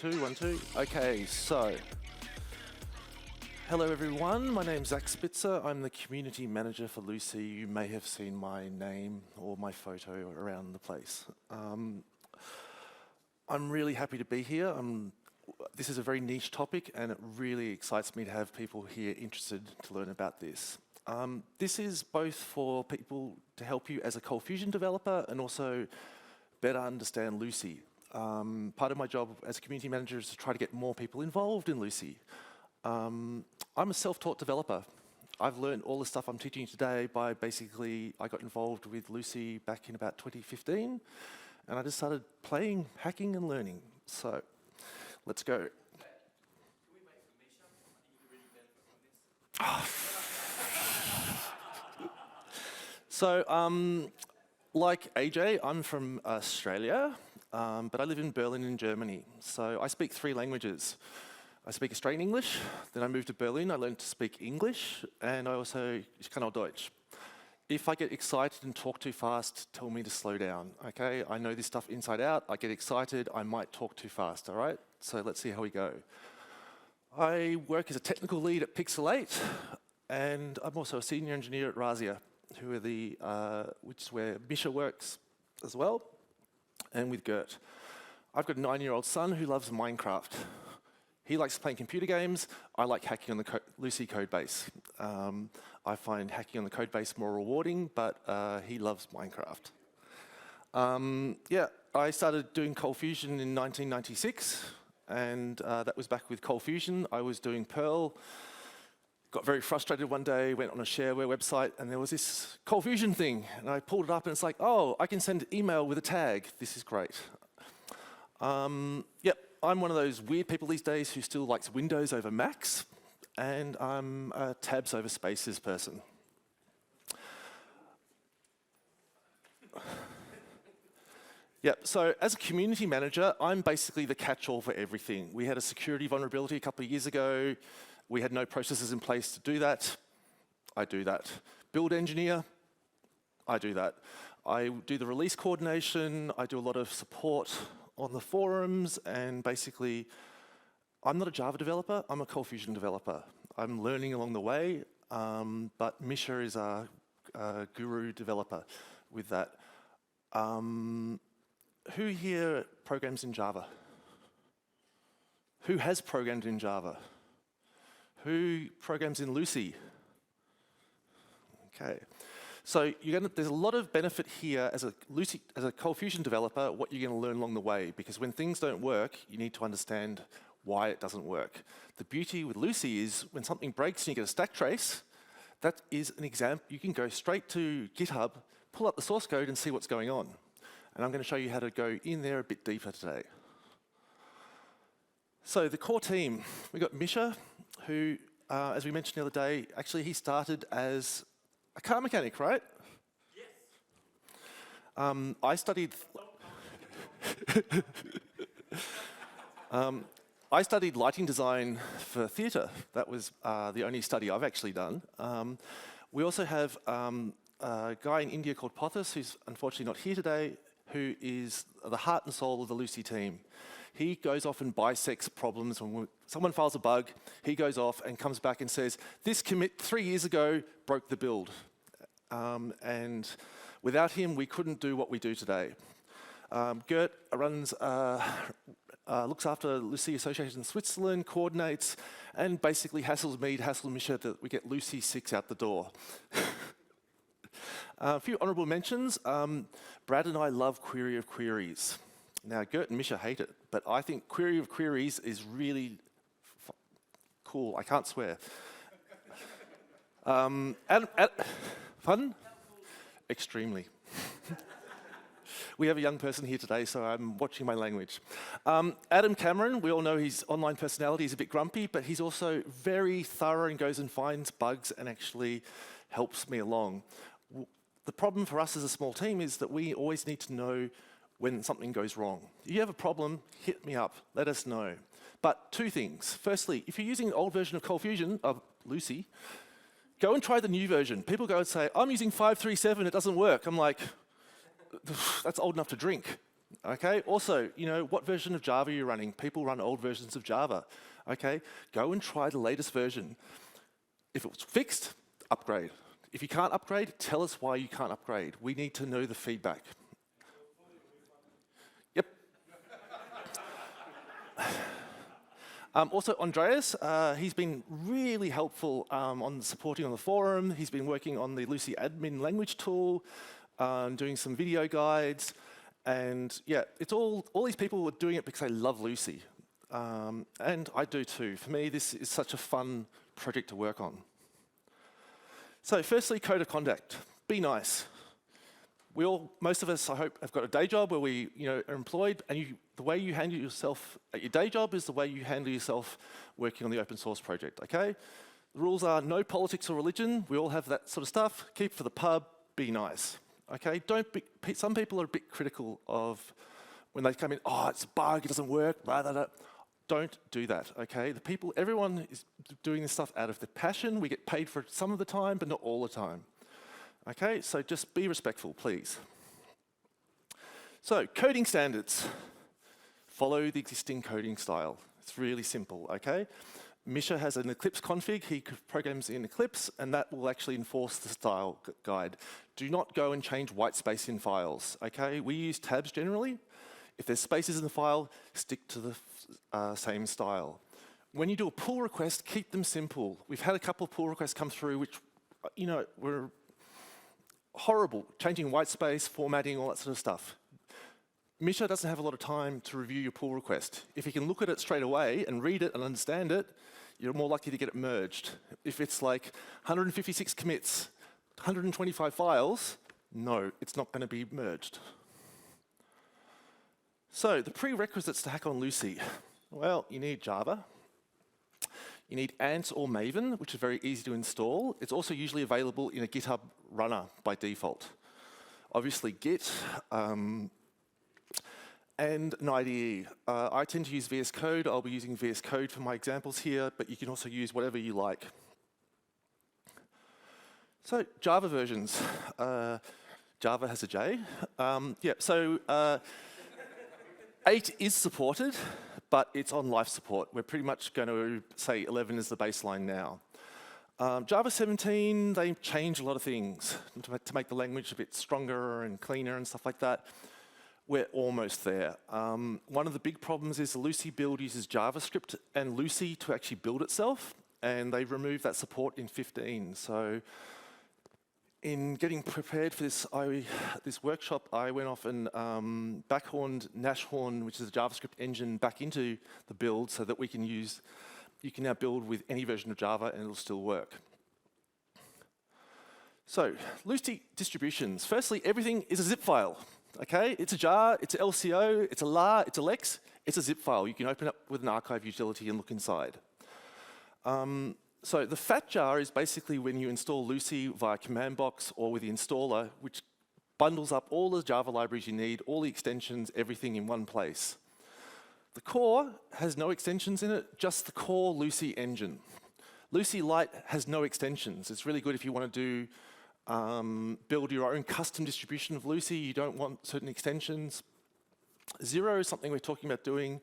1, 2, 1, 2. Okay, so hello everyone. My name's Zac Spitzer. I'm the community manager for Lucee. You may have seen my name or my photo around the place. I'm really happy to be here. This is a very niche topic, and it really excites me to have people here interested to learn about this. This is both for people to help you as a Cold Fusion developer and also better understand Lucee. Part of my job as a community manager is to try to get more people involved in Lucee. I'm a self-taught developer. I've learned all the stuff I'm teaching you today by I got involved with Lucee back in about 2015, and I just started playing, hacking, and learning. So, let's go. So, like AJ, I'm from Australia, but I live in Berlin in Germany. So I speak 3 languages. I speak Australian English, then I moved to Berlin, I learned to speak English, and I also kann auch Deutsch. If I get excited and talk too fast, tell me to slow down, okay? I know this stuff inside out, I get excited, I might talk too fast, all right? So let's see how we go. I work as a technical lead at Pixel 8, and I'm also a senior engineer at Razia, which is where Misha works as well, and with Gert. I've got a 9-year-old son who loves Minecraft. He likes playing computer games. I like hacking on the Lucee code base. I find hacking on the code base more rewarding, but he loves Minecraft. I started doing Cold Fusion in 1996, and that was back with Cold Fusion. I was doing Perl. Got very frustrated one day, went on a shareware website, and there was this Cold Fusion thing. And I pulled it up, and it's like, oh, I can send an email with a tag. This is great. I'm one of those weird people these days who still likes Windows over Macs, and I'm a tabs over spaces person. So as a community manager, I'm basically the catch-all for everything. We had a security vulnerability a couple of years ago. We had no processes in place to do that. I do that. Build engineer, I do that. I do the release coordination. I do a lot of support on the forums, and basically, I'm not a Java developer, I'm a Cold Fusion developer. I'm learning along the way, but Misha is our guru developer with that. Who here programs in Java? Who has programmed in Java? Who programs in Lucee? Okay. So there's a lot of benefit here as a Cold Fusion developer, what you're going to learn along the way, because when things don't work, you need to understand why it doesn't work. The beauty with Lucee is when something breaks and you get a stack trace, that is an example. You can go straight to GitHub, pull up the source code and see what's going on. And I'm going to show you how to go in there a bit deeper today. So the core team, we've got Misha, who, as we mentioned the other day, actually he started as a car mechanic, right? Yes. I studied lighting design for theatre. That was the only study I've actually done. We also have a guy in India called Pothos, who's unfortunately not here today, who is the heart and soul of the Lucee team. He goes off and bisects problems. When someone files a bug, he goes off and comes back and says, this commit 3 years ago broke the build. And without him, we couldn't do what we do today. Gert looks after Lucee Association in Switzerland, coordinates, and basically hassles me to hassle Misha that we get Lucee 6 out the door. A few honorable mentions. Brad and I love Query of Queries. Now, Gert and Misha hate it, but I think Query of Queries is really cool. I can't swear. Fun? Extremely. We have a young person here today, so I'm watching my language. Adam Cameron, we all know his online personality is a bit grumpy, but he's also very thorough and goes and finds bugs and actually helps me along. The problem for us as a small team is that we always need to know when something goes wrong. If you have a problem, hit me up, let us know. But 2 things. Firstly, if you're using an old version of Cold Fusion, of Lucee, go and try the new version. People go and say, I'm using 5.3.7, it doesn't work. I'm like, that's old enough to drink. Okay, also, what version of Java are you running? People run old versions of Java. Okay, go and try the latest version. If it was fixed, upgrade. If you can't upgrade, tell us why you can't upgrade. We need to know the feedback. Yep. Also, Andreas, he's been really helpful on supporting on the forum. He's been working on the Lucee admin language tool, doing some video guides. And yeah, it's all these people are doing it because they love Lucee. And I do too. For me, this is such a fun project to work on. So firstly, code of conduct. Be nice. Most of us, I hope, have got a day job where we are employed, and the way you handle yourself at your day job is the way you handle yourself working on the open source project, okay? The rules are no politics or religion. We all have that sort of stuff. Keep it for the pub. Be nice. Okay, some people are a bit critical of when they come in, oh, it's a bug, it doesn't work, blah, blah, blah. Don't do that, okay? Everyone is doing this stuff out of their passion. We get paid for it some of the time, but not all the time. Okay, so just be respectful, please. So, coding standards. Follow the existing coding style. It's really simple, okay? Misha has an Eclipse config. He programs in Eclipse, and that will actually enforce the style guide. Do not go and change white space in files, okay? We use tabs generally. If there's spaces in the file, stick to the same style. When you do a pull request, keep them simple. We've had a couple of pull requests come through which, were horrible, changing white space, formatting, all that sort of stuff. Misha doesn't have a lot of time to review your pull request. If he can look at it straight away and read it and understand it, you're more likely to get it merged. If it's like 156 commits, 125 files, no, it's not going to be merged. So the prerequisites to hack on Lucee. Well, you need Java. You need Ant or Maven, which is very easy to install. It's also usually available in a GitHub runner by default. Obviously Git, and an IDE. I tend to use VS Code. I'll be using VS Code for my examples here, but you can also use whatever you like. So Java versions. Java has a J. 8 is supported, but it's on life support. We're pretty much going to say 11 is the baseline now. Java 17, they changed a lot of things to make the language a bit stronger and cleaner and stuff like that. We're almost there. One of the big problems is the Lucee build uses JavaScript and Lucee to actually build itself, and they've removed that support in 15. So in getting prepared for this workshop, I went off and backhorned Nashorn, which is a JavaScript engine, back into the build so that you can now build with any version of Java and it'll still work. So, Lucee distributions. Firstly, everything is a zip file. Okay, it's a jar, it's an LCO, it's a LAR, it's a LEX, it's a zip file. You can open up with an archive utility and look inside. So the fat jar is basically when you install Lucee via command box or with the installer, which bundles up all the Java libraries you need, all the extensions, everything in one place. The core has no extensions in it, just the core Lucee engine. Lucee Lite has no extensions. It's really good if you want to build your own custom distribution of Lucee. You don't want certain extensions. 0 is something we're talking about doing,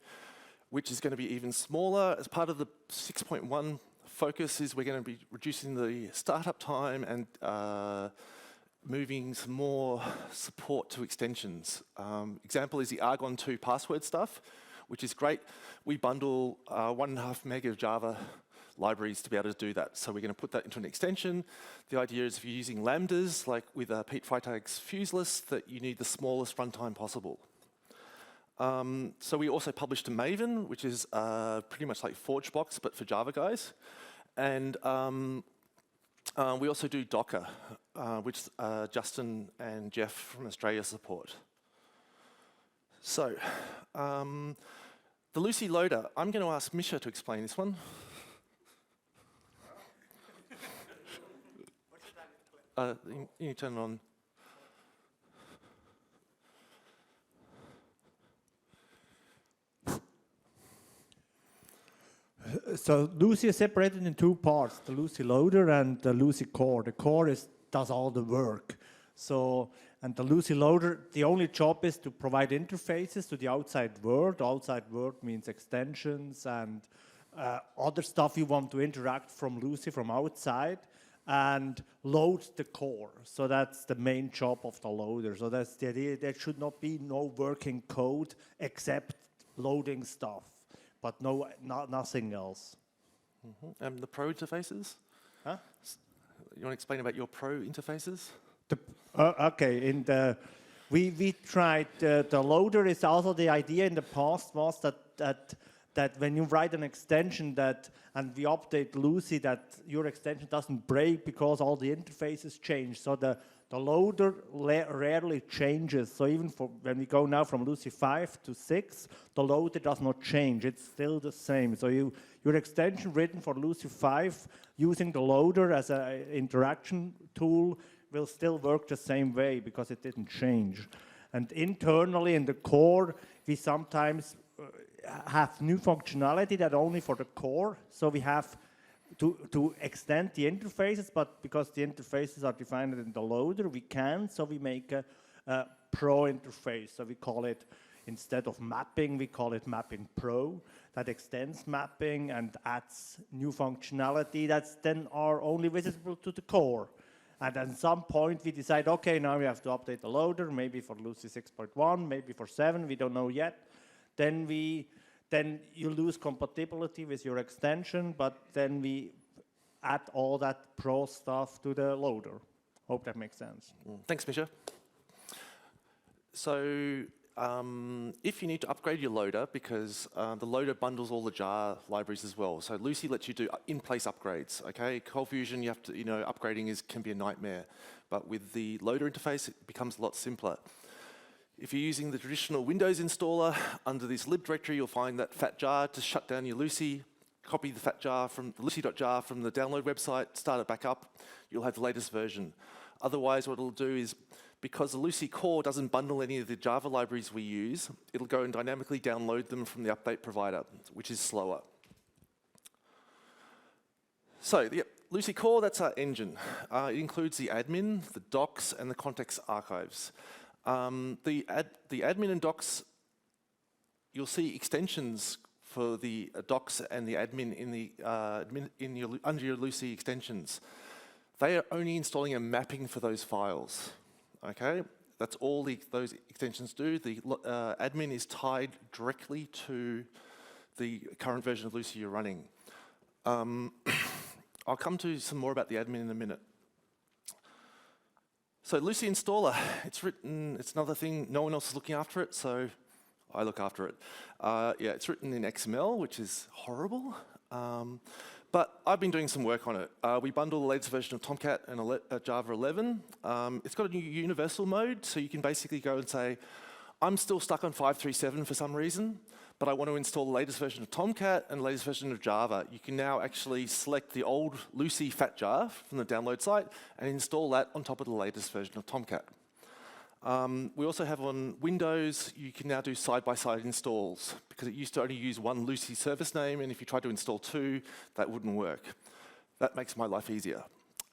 which is going to be even smaller. As part of the 6.1 focus is we're going to be reducing the startup time and moving some more support to extensions. Example is the Argon 2 password stuff, which is great. We bundle 1.5 meg of Java libraries to be able to do that. So we're going to put that into an extension. The idea is if you're using lambdas, like with Pete Freitag's fuse list, that you need the smallest runtime possible. So we also published a Maven, which is pretty much like ForgeBox, but for Java guys. And we also do Docker, which Justin and Jeff from Australia support. So the Lucee loader, I'm going to ask Misha to explain this one. You turn it on. So Lucee is separated in two parts, the Lucee loader and the Lucee core. The core does all the work. So, and the Lucee loader, the only job is to provide interfaces to the outside world. Outside world means extensions and other stuff you want to interact from Lucee from outside, and load the core. So that's the main job of the loader. So that's the idea. There should not be no working code except loading stuff, but nothing else. And the pro interfaces? Huh? You want to explain about your pro interfaces? Okay, we tried the loader. Is also the idea in the past was that when you write an extension and we update Lucee, that your extension doesn't break because all the interfaces change. So the loader rarely changes. So even when we go now from Lucee 5 to 6, the loader does not change. It's still the same. So your extension written for Lucee 5 using the loader as an interaction tool will still work the same way because it didn't change. And internally in the core, we sometimes have new functionality that only for the core. So we have to extend the interfaces, but because the interfaces are defined in the loader, we can. So we make a pro interface. So we call it, instead of mapping, we call it mapping pro. That extends mapping and adds new functionality that's then are only visible to the core. And at some point we decide, okay, now we have to update the loader, maybe for Lucee 6.1, maybe for 7, we don't know yet. Then you lose compatibility with your extension, but then we add all that pro stuff to the loader. Hope that makes sense. Thanks, Misha. So if you need to upgrade your loader, because the loader bundles all the jar libraries as well. So Lucee lets you do in-place upgrades. Okay, Cold Fusion, you have to, upgrading can be a nightmare, but with the loader interface, it becomes a lot simpler. If you're using the traditional Windows installer, under this lib directory, you'll find that fat jar to shut down your Lucee. Copy the fat jar from the lucee.jar from the download website, start it back up. You'll have the latest version. Otherwise, what it'll do is, because the Lucee core doesn't bundle any of the Java libraries we use, it'll go and dynamically download them from the update provider, which is slower. So, the Lucee core, that's our engine. It includes the admin, the docs, and the context archives. The admin and docs, you'll see extensions for the docs and the admin under your Lucee extensions. They are only installing a mapping for those files. Okay, that's all those extensions do. The admin is tied directly to the current version of Lucee you're running. I'll come to some more about the admin in a minute. So Lucee installer, it's another thing, no one else is looking after it, so I look after it. It's written in XML, which is horrible. But I've been doing some work on it. We bundle the latest version of Tomcat and Java 11. It's got a new universal mode, so you can basically go and say, I'm still stuck on 5.3.7 for some reason, but I want to install the latest version of Tomcat and the latest version of Java. You can now actually select the old Lucee fat jar from the download site and install that on top of the latest version of Tomcat. We also have on Windows, you can now do side-by-side installs, because it used to only use one Lucee service name, and if you tried to install two, that wouldn't work. That makes my life easier.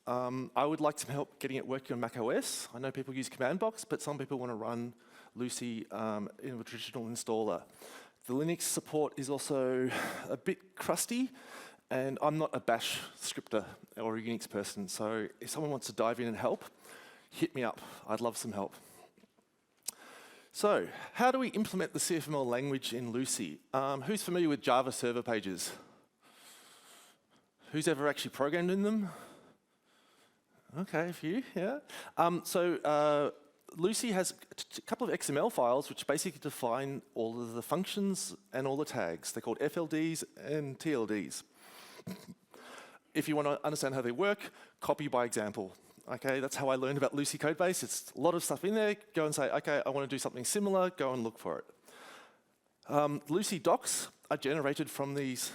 I would like some help getting it working on Mac OS. I know people use command box, but some people want to run Lucee in a traditional installer. The Linux support is also a bit crusty, and I'm not a bash scripter or a Unix person, so if someone wants to dive in and help, hit me up. I'd love some help. So, how do we implement the CFML language in Lucee? Who's familiar with Java server pages? Who's ever actually programmed in them? Okay, a few, yeah. Lucee has a couple of XML files which basically define all of the functions and all the tags. They're called FLDs and TLDs. If you want to understand how they work, copy by example. Okay, that's how I learned about Lucee Codebase. It's a lot of stuff in there. Go and say, okay, I want to do something similar. Go and look for it. Lucee docs are generated from these.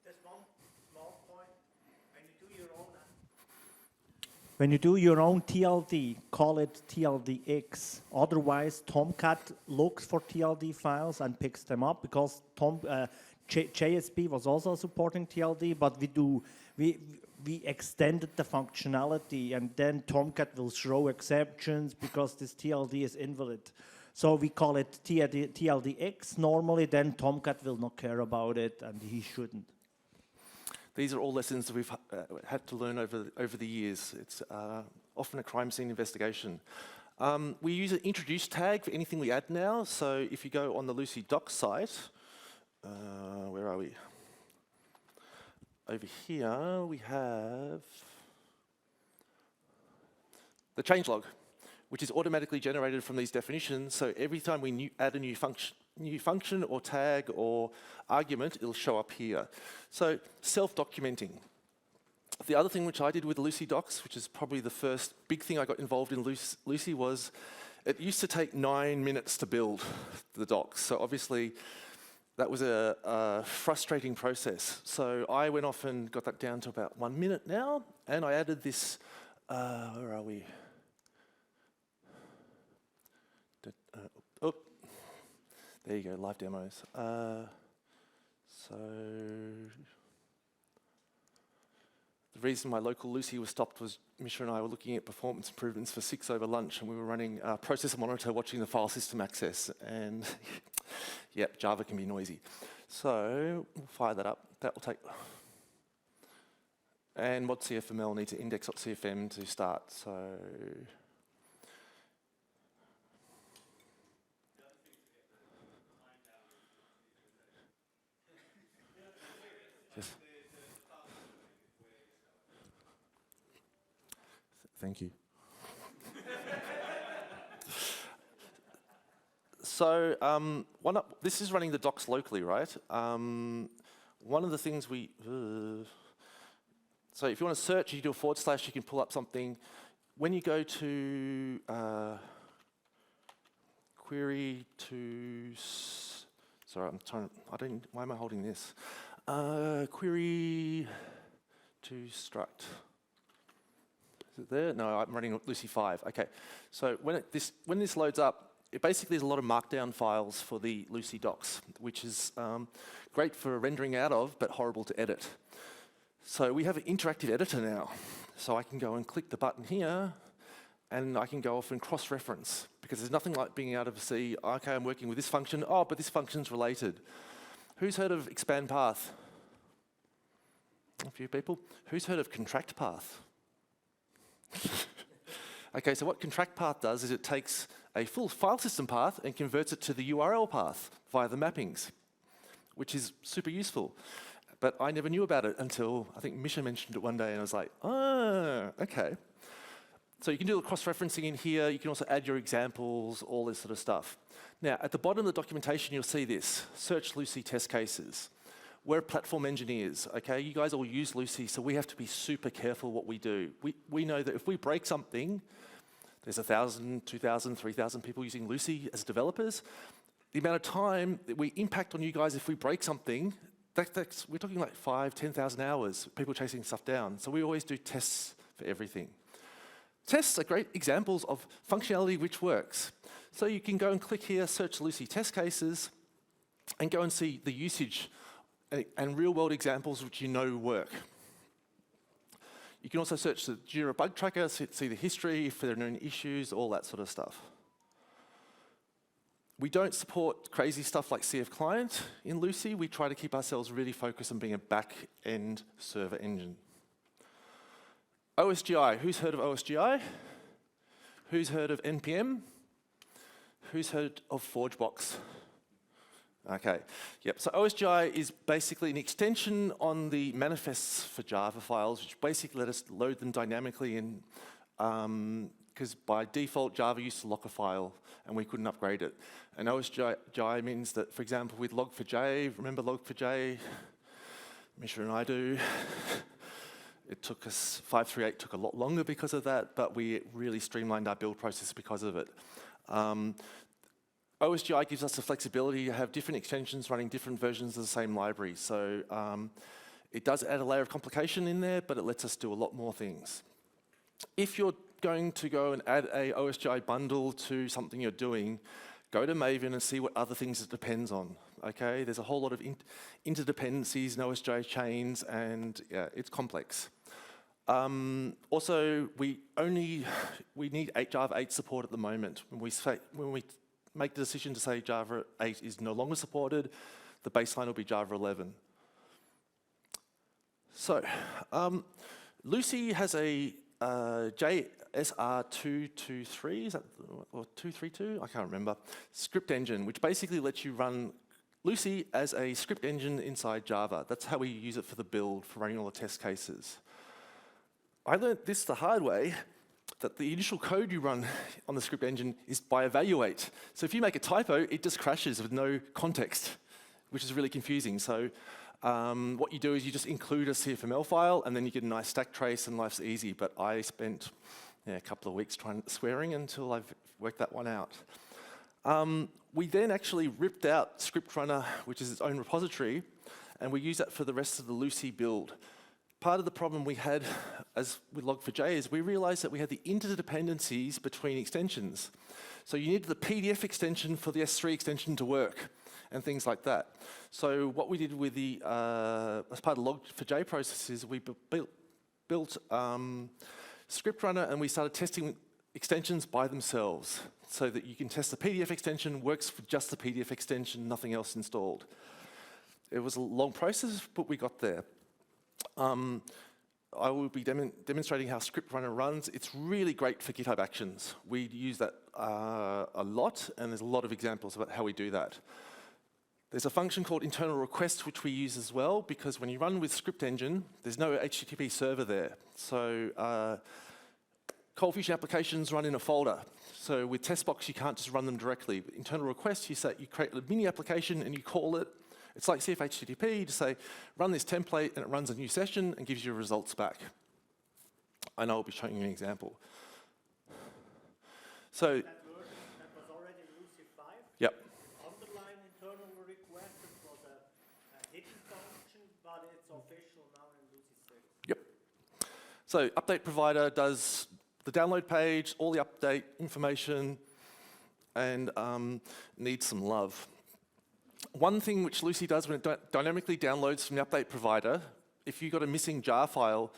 There's one small point. When you do your own TLD, call it TLDX. Otherwise, Tomcat looks for TLD files and picks them up, because JSP was also supporting TLD, but we extended the functionality, and then Tomcat will throw exceptions because this TLD is invalid. So we call it TLDX normally, then Tomcat will not care about it, and he shouldn't. These are all lessons that we've had to learn over the years. It's often a crime scene investigation. We use an introduce tag for anything we add now. So if you go on the Lucee docs site, where are we? Over here we have the changelog, which is automatically generated from these definitions. So every time we add a new function or tag or argument, it'll show up here. So self-documenting. The other thing which I did with Lucee docs, which is probably the first big thing I got involved in Lucee, was it used to take 9 minutes to build the docs. So obviously that was a frustrating process. So I went off and got that down to about 1 minute now, and I added this, where are we? Oh, there you go, live demos. So the reason my local Lucee was stopped was Misha and I were looking at performance improvements for 6 over lunch, and we were running process monitor watching the file system access, and yep, Java can be noisy. So we'll fire that up. That will take. And mod CFML needs an index.cfm to start. So. Yes. Thank you. So this is running the docs locally, right? One of the things we... so if you want to search, you do a /, you can pull up something. When you go to query to... Sorry, I'm trying to... why am I holding this? Query to struct. Is it there? No, I'm running Lucee 5. Okay, so when this loads up, it basically is a lot of markdown files for the Lucee docs, which is great for rendering out of, but horrible to edit. So we have an interactive editor now. So I can go and click the button here, and I can go off and cross-reference, because there's nothing like being able to see, okay, I'm working with this function, oh, but this function's related. Who's heard of expand path? A few people. Who's heard of contract path? Okay, so what contract path does is it takes a full file system path and converts it to the URL path via the mappings, which is super useful. But I never knew about it until I think Misha mentioned it one day, and I was like, oh, okay. So you can do the cross-referencing in here. You can also add your examples, all this sort of stuff. Now, at the bottom of the documentation, you'll see this, search Lucee test cases. We're platform engineers, okay? You guys all use Lucee, so we have to be super careful what we do. We know that if we break something, there's 1,000, 2,000, 3,000 people using Lucee as developers. The amount of time that we impact on you guys if we break something, we're talking like 5,000, 10,000 hours, people chasing stuff down. So we always do tests for everything. Tests are great examples of functionality which works. So you can go and click here, search Lucee test cases, and go and see the usage and real-world examples which you know work. You can also search the Jira bug tracker, see the history, if there are known issues, all that sort of stuff. We don't support crazy stuff like CF client in Lucee. We try to keep ourselves really focused on being a back-end server engine. OSGI, who's heard of OSGI? Who's heard of NPM? Who's heard of ForgeBox? Okay, yep, so OSGI is basically an extension on the manifests for Java files, which basically let us load them dynamically in, because by default, Java used to lock a file, and we couldn't upgrade it. And OSGI means that, for example, with log4j, remember log4j? Misha and I do. It took us, 538 took a lot longer because of that, but we really streamlined our build process because of it. OSGI gives us the flexibility to have different extensions running different versions of the same library. So it does add a layer of complication in there, but it lets us do a lot more things. If you're going to go and add a OSGI bundle to something you're doing, go to Maven and see what other things it depends on. Okay, there's a whole lot of interdependencies in OSGI chains, and yeah, it's complex. Also, we need Java 8 support at the moment. When we make the decision to say Java 8 is no longer supported, the baseline will be Java 11. So, Lucee has a JSR223, is that, or 232? I can't remember. Script engine, which basically lets you run Lucee as a script engine inside Java. That's how we use it for the build, for running all the test cases. I learned this the hard way, that the initial code you run on the script engine is by evaluate. So if you make a typo, it just crashes with no context, which is really confusing. So what you do is you just include a CFML file, and then you get a nice stack trace, and life's easy. But I spent a couple of weeks swearing until I've worked that one out. We then actually ripped out script runner, which is its own repository, and we use that for the rest of the Lucee build. Part of the problem we had as with Log4j is we realized that we had the interdependencies between extensions. So you needed the PDF extension for the S3 extension to work, and things like that. So what we did with the, as part of Log4j processes, we built script runner, and we started testing extensions by themselves, so that you can test the PDF extension, works for just the PDF extension, nothing else installed. It was a long process, but we got there. I will be demonstrating how script runner runs. It's really great for GitHub Actions. We use that a lot, and there's a lot of examples about how we do that. There's a function called internal request, which we use as well, because when you run with script engine, there's no HTTP server there. So Cold Fusion applications run in a folder. So with Testbox, you can't just run them directly. With internal request, you create a mini application and you call it. It's like CFHTTP, you just say, run this template, and it runs a new session and gives you results back. And I'll be showing you an example. So, That version that was already Lucee 5? Yep. Underline internal request, it was a hidden function, but it's official now in Lucee 6. Yep. So update provider does the download page, all the update information, and needs some love. One thing which Lucee does when it dynamically downloads from the update provider, if you've got a missing jar file,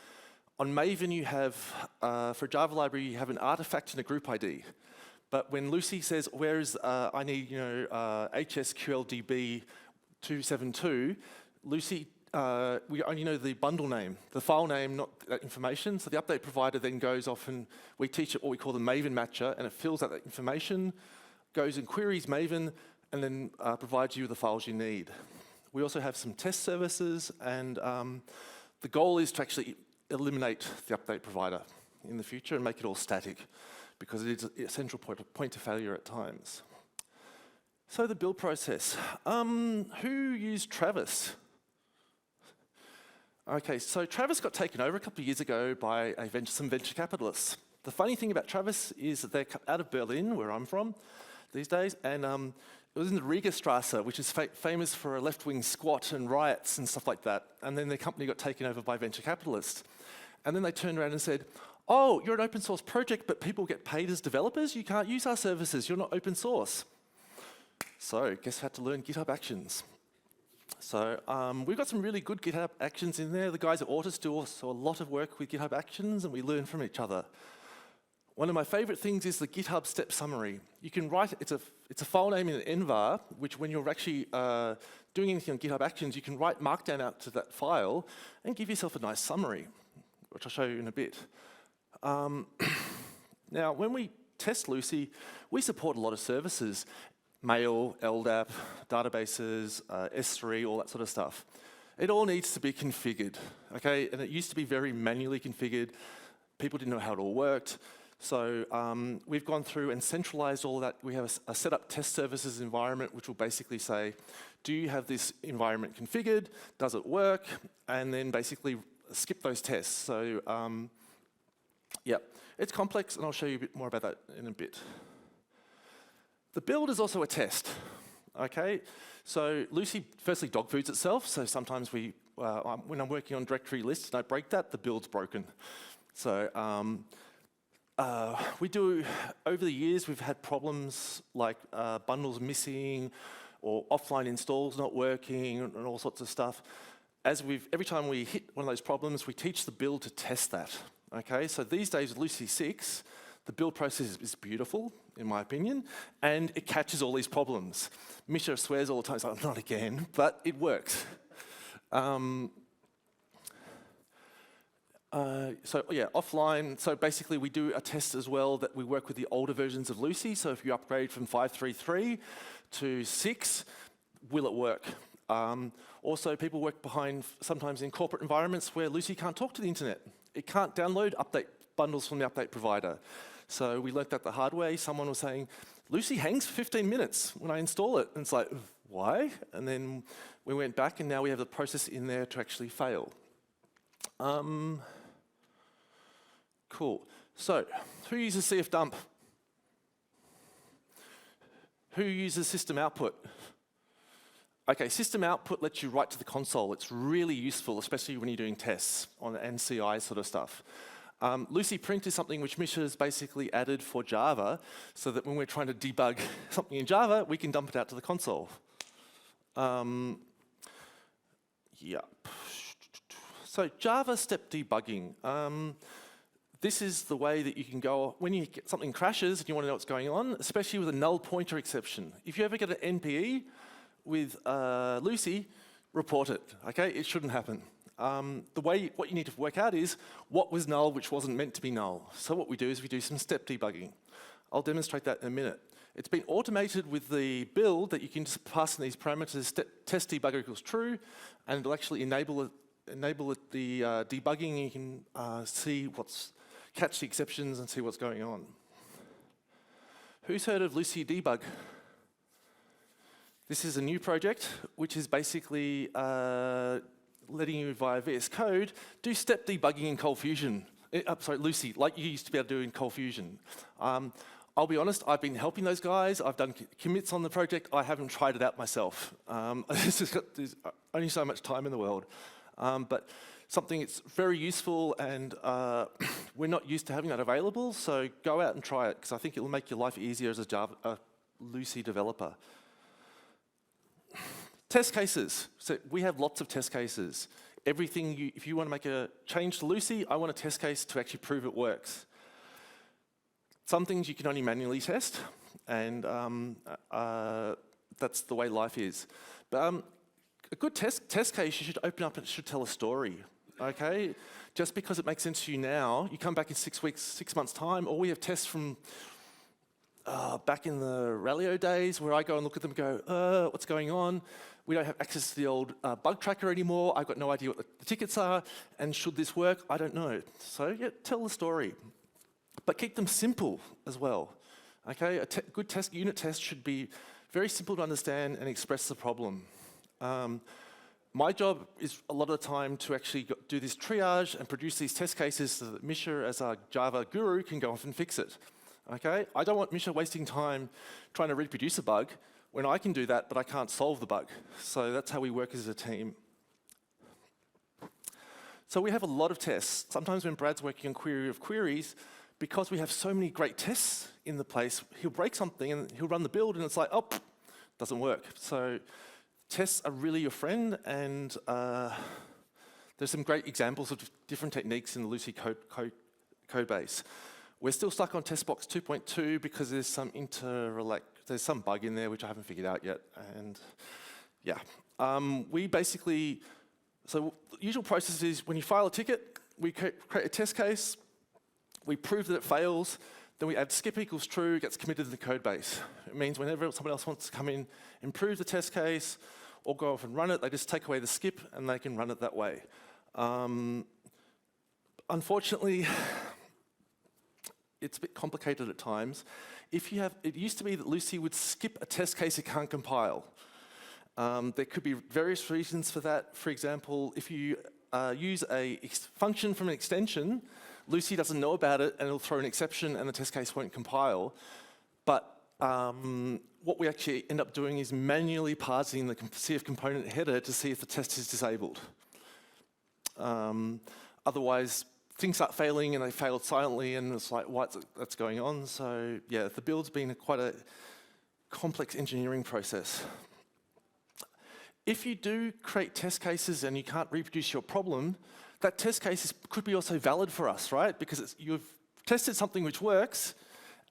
on Maven you have, for a Java library, you have an artifact and a group ID. But when Lucee says, where is, I need, HSQLDB 272, Lucee, we only know the bundle name, the file name, not that information. So the update provider then goes off and we teach it what we call the Maven matcher, and it fills out that information, goes and queries Maven, and then provides you the files you need. We also have some test services, and the goal is to actually eliminate the update provider in the future and make it all static, because it is a central point of failure at times. So the build process. Who used Travis? Okay, so Travis got taken over a couple of years ago by some venture capitalists. The funny thing about Travis is that they're out of Berlin, where I'm from these days, and it was in the Riegerstrasse, which is famous for a left-wing squat and riots and stuff like that. And then the company got taken over by venture capitalists. And then they turned around and said, oh, you're an open source project, but people get paid as developers? You can't use our services, you're not open source. So guess who had to learn GitHub Actions? So we've got some really good GitHub Actions in there. The guys at Autus do also a lot of work with GitHub Actions, and we learn from each other. One of my favorite things is the GitHub step summary. You can write, it's a file name in an envar, which when you're actually doing anything on GitHub Actions, you can write Markdown out to that file and give yourself a nice summary, which I'll show you in a bit. Now, when we test Lucee, we support a lot of services, mail, LDAP, databases, S3, all that sort of stuff. It all needs to be configured, okay? And it used to be very manually configured. People didn't know how it all worked. So we've gone through and centralized all of that. We have a set up test services environment, which will basically say, do you have this environment configured? Does it work? And then basically skip those tests. So yeah, it's complex, and I'll show you a bit more about that in a bit. The build is also a test, okay? So Lucee firstly dog foods itself. So sometimes when I'm working on directory lists and I break that, the build's broken. So we do, over the years, we've had problems like bundles missing or offline installs not working and all sorts of stuff. every time we hit one of those problems, we teach the build to test that. Okay, so these days with Lucee 6, the build process is beautiful, in my opinion, and it catches all these problems. Misha swears all the time, he's like, not again, but it works. So yeah, offline, so basically we do a test as well that we work with the older versions of Lucee. So if you upgrade from 5.3.3 to 6, will it work? Also, people work behind, sometimes in corporate environments where Lucee can't talk to the internet. It can't download update bundles from the update provider. So we learnt that the hard way. Someone was saying, Lucee hangs for 15 minutes when I install it. And it's like, why? And then we went back and now we have the process in there to actually fail. Cool. So, who uses CF dump? Who uses system output? Okay, system output lets you write to the console. It's really useful, especially when you're doing tests on NCI sort of stuff. Lucee print is something which Misha has basically added for Java, so that when we're trying to debug something in Java, we can dump it out to the console. Yeah. So Java step debugging. This is the way that you can go, when you get something crashes and you want to know what's going on, especially with a null pointer exception. If you ever get an NPE with Lucee, report it, okay? It shouldn't happen. What you need to work out is what was null which wasn't meant to be null. So what we do is we do some step debugging. I'll demonstrate that in a minute. It's been automated with the build that you can just pass in these parameters, test debugger equals true, and it'll actually enable the debugging. You can catch the exceptions and see what's going on. Who's heard of Lucee Debug? This is a new project, which is basically letting you, via VS Code, do step debugging in ColdFusion. Lucee, like you used to be able to do in ColdFusion. I'll be honest, I've been helping those guys. I've done commits on the project. I haven't tried it out myself. There's only so much time in the world. But something that's very useful, and we're not used to having that available, so go out and try it, because I think it'll make your life easier as a Lucee developer. Test cases. So we have lots of test cases. If you want to make a change to Lucee, I want a test case to actually prove it works. Some things you can only manually test, and that's the way life is. But a good test case, you should open up and it should tell a story. Okay, just because it makes sense to you now, you come back in 6 weeks, 6 months' time, or we have tests from back in the Rallyo days where I go and look at them and go, what's going on? We don't have access to the old bug tracker anymore. I've got no idea what the tickets are, and should this work? I don't know. So yeah, tell the story. But keep them simple as well. Okay, a good unit test should be very simple to understand and express the problem. My job is a lot of the time to actually do this triage and produce these test cases so that Misha, as our Java guru, can go off and fix it. Okay? I don't want Misha wasting time trying to reproduce a bug when I can do that, but I can't solve the bug. So that's how we work as a team. So we have a lot of tests. Sometimes when Brad's working on query of queries, because we have so many great tests in the place, he'll break something and he'll run the build and it's like, oh, doesn't work. So tests are really your friend, and there's some great examples of different techniques in the Lucee code base. We're still stuck on testbox 2.2 because there's some bug in there which I haven't figured out yet, and yeah. So the usual process is when you file a ticket, we create a test case, we prove that it fails, then we add skip equals true, gets committed to the code base. It means whenever someone else wants to come in, improve the test case, or go off and run it, they just take away the skip and they can run it that way. Unfortunately, it's a bit complicated at times. It used to be that Lucee would skip a test case it can't compile. There could be various reasons for that. For example, if you use a function from an extension, Lucee doesn't know about it and it'll throw an exception and the test case won't compile. But what we actually end up doing is manually parsing the CF component header to see if the test is disabled. Otherwise, things start failing and they failed silently, and it's like, what's going on? So yeah, the build's been quite a complex engineering process. If you do create test cases and you can't reproduce your problem, that test case could be also valid for us, right? Because you've tested something which works,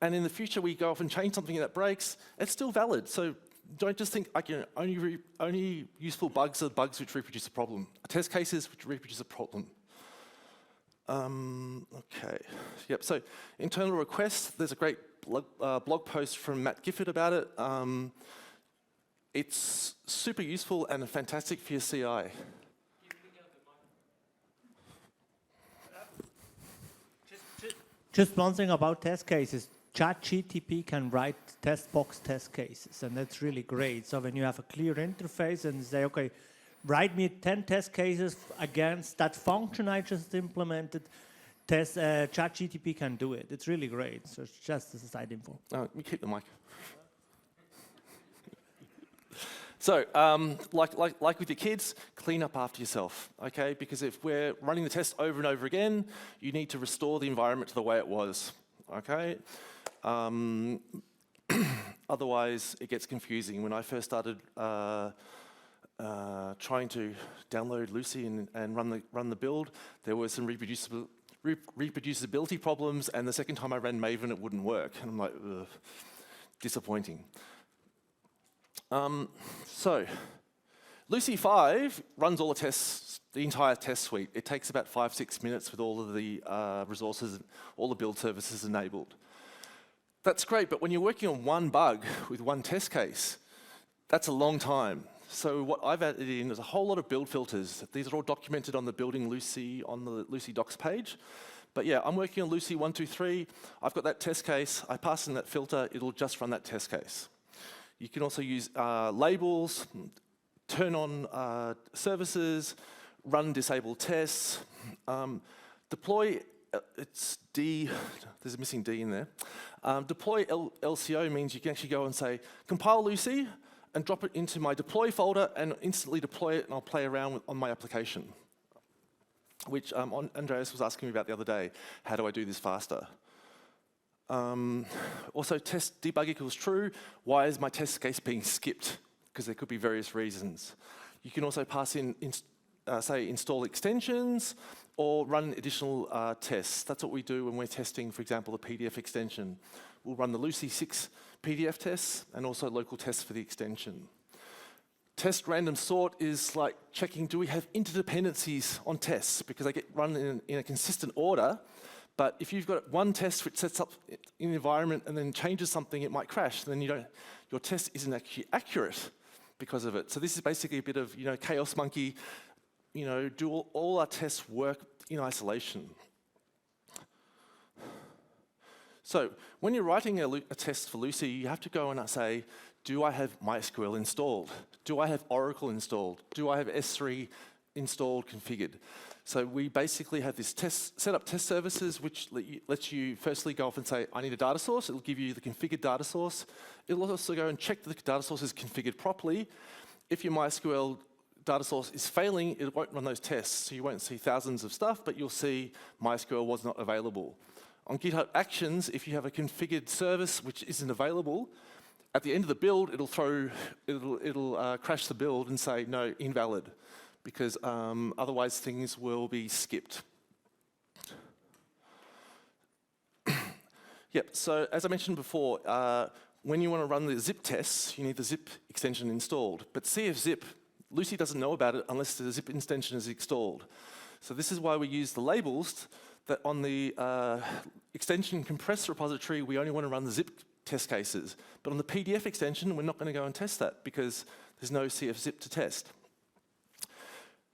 and in the future we go off and change something that breaks, it's still valid. So don't just think only useful bugs are bugs which reproduce a problem. Test cases which reproduce a problem. Okay, yep, so internal requests, there's a great blog post from Matt Gifford about it. It's super useful and fantastic for your CI. Just one thing about test cases. ChatGPT can write test box test cases, and that's really great. So when you have a clear interface and say, okay, write me 10 test cases against that function I just implemented, ChatGPT can do it. It's really great. So it's just as a side info. You keep the mic. So, like with your kids, clean up after yourself, okay? Because if we're running the test over and over again, you need to restore the environment to the way it was, okay? Otherwise, it gets confusing. When I first started trying to download Lucee and run the build, there were some reproducibility problems, and the second time I ran Maven, it wouldn't work. And I'm like, ugh, disappointing. So, Lucee 5 runs all the tests, the entire test suite. It takes about 5-6 minutes with all of the resources, all the build services enabled. That's great, but when you're working on one bug with one test case, that's a long time. So what I've added in is a whole lot of build filters. These are all documented on the Building Lucee on the Lucee docs page. But yeah, I'm working on Lucee 1, 2, 3. I've got that test case. I pass in that filter. It'll just run that test case. You can also use labels, turn on services, run disable tests, deploy, it's D, there's a missing D in there. Deploy LCO means you can actually go and say, compile Lucee and drop it into my deploy folder and instantly deploy it, and I'll play around on my application. Which Andreas was asking me about the other day. How do I do this faster? Also, test debug equals true. Why is my test case being skipped? Because there could be various reasons. You can also pass in, say, install extensions or run additional tests. That's what we do when we're testing, for example, the PDF extension. We'll run the Lucee 6 PDF tests and also local tests for the extension. Test random sort is like checking, do we have interdependencies on tests? Because they get run in a consistent order. But if you've got one test which sets up in the environment and then changes something, it might crash. Then your test isn't actually accurate because of it. So this is basically a bit of chaos monkey. Do all our tests work in isolation? So when you're writing a test for Lucee, you have to go and say, do I have MySQL installed? Do I have Oracle installed? Do I have S3 installed, configured? So we basically have this set up test services, which lets you firstly go off and say, I need a data source. It'll give you the configured data source. It'll also go and check that the data source is configured properly. If your MySQL data source is failing, it won't run those tests. So you won't see thousands of stuff, but you'll see MySQL was not available. On GitHub Actions, if you have a configured service which isn't available, at the end of the build, it'll crash the build and say, no, invalid, because otherwise things will be skipped. Yep, so as I mentioned before, when you want to run the zip tests, you need the zip extension installed. But CFZip, Lucee doesn't know about it unless the zip extension is installed. So this is why we use the labels that on the extension compressed repository, we only want to run the zip test cases. But on the PDF extension, we're not going to go and test that because there's no CFZip to test.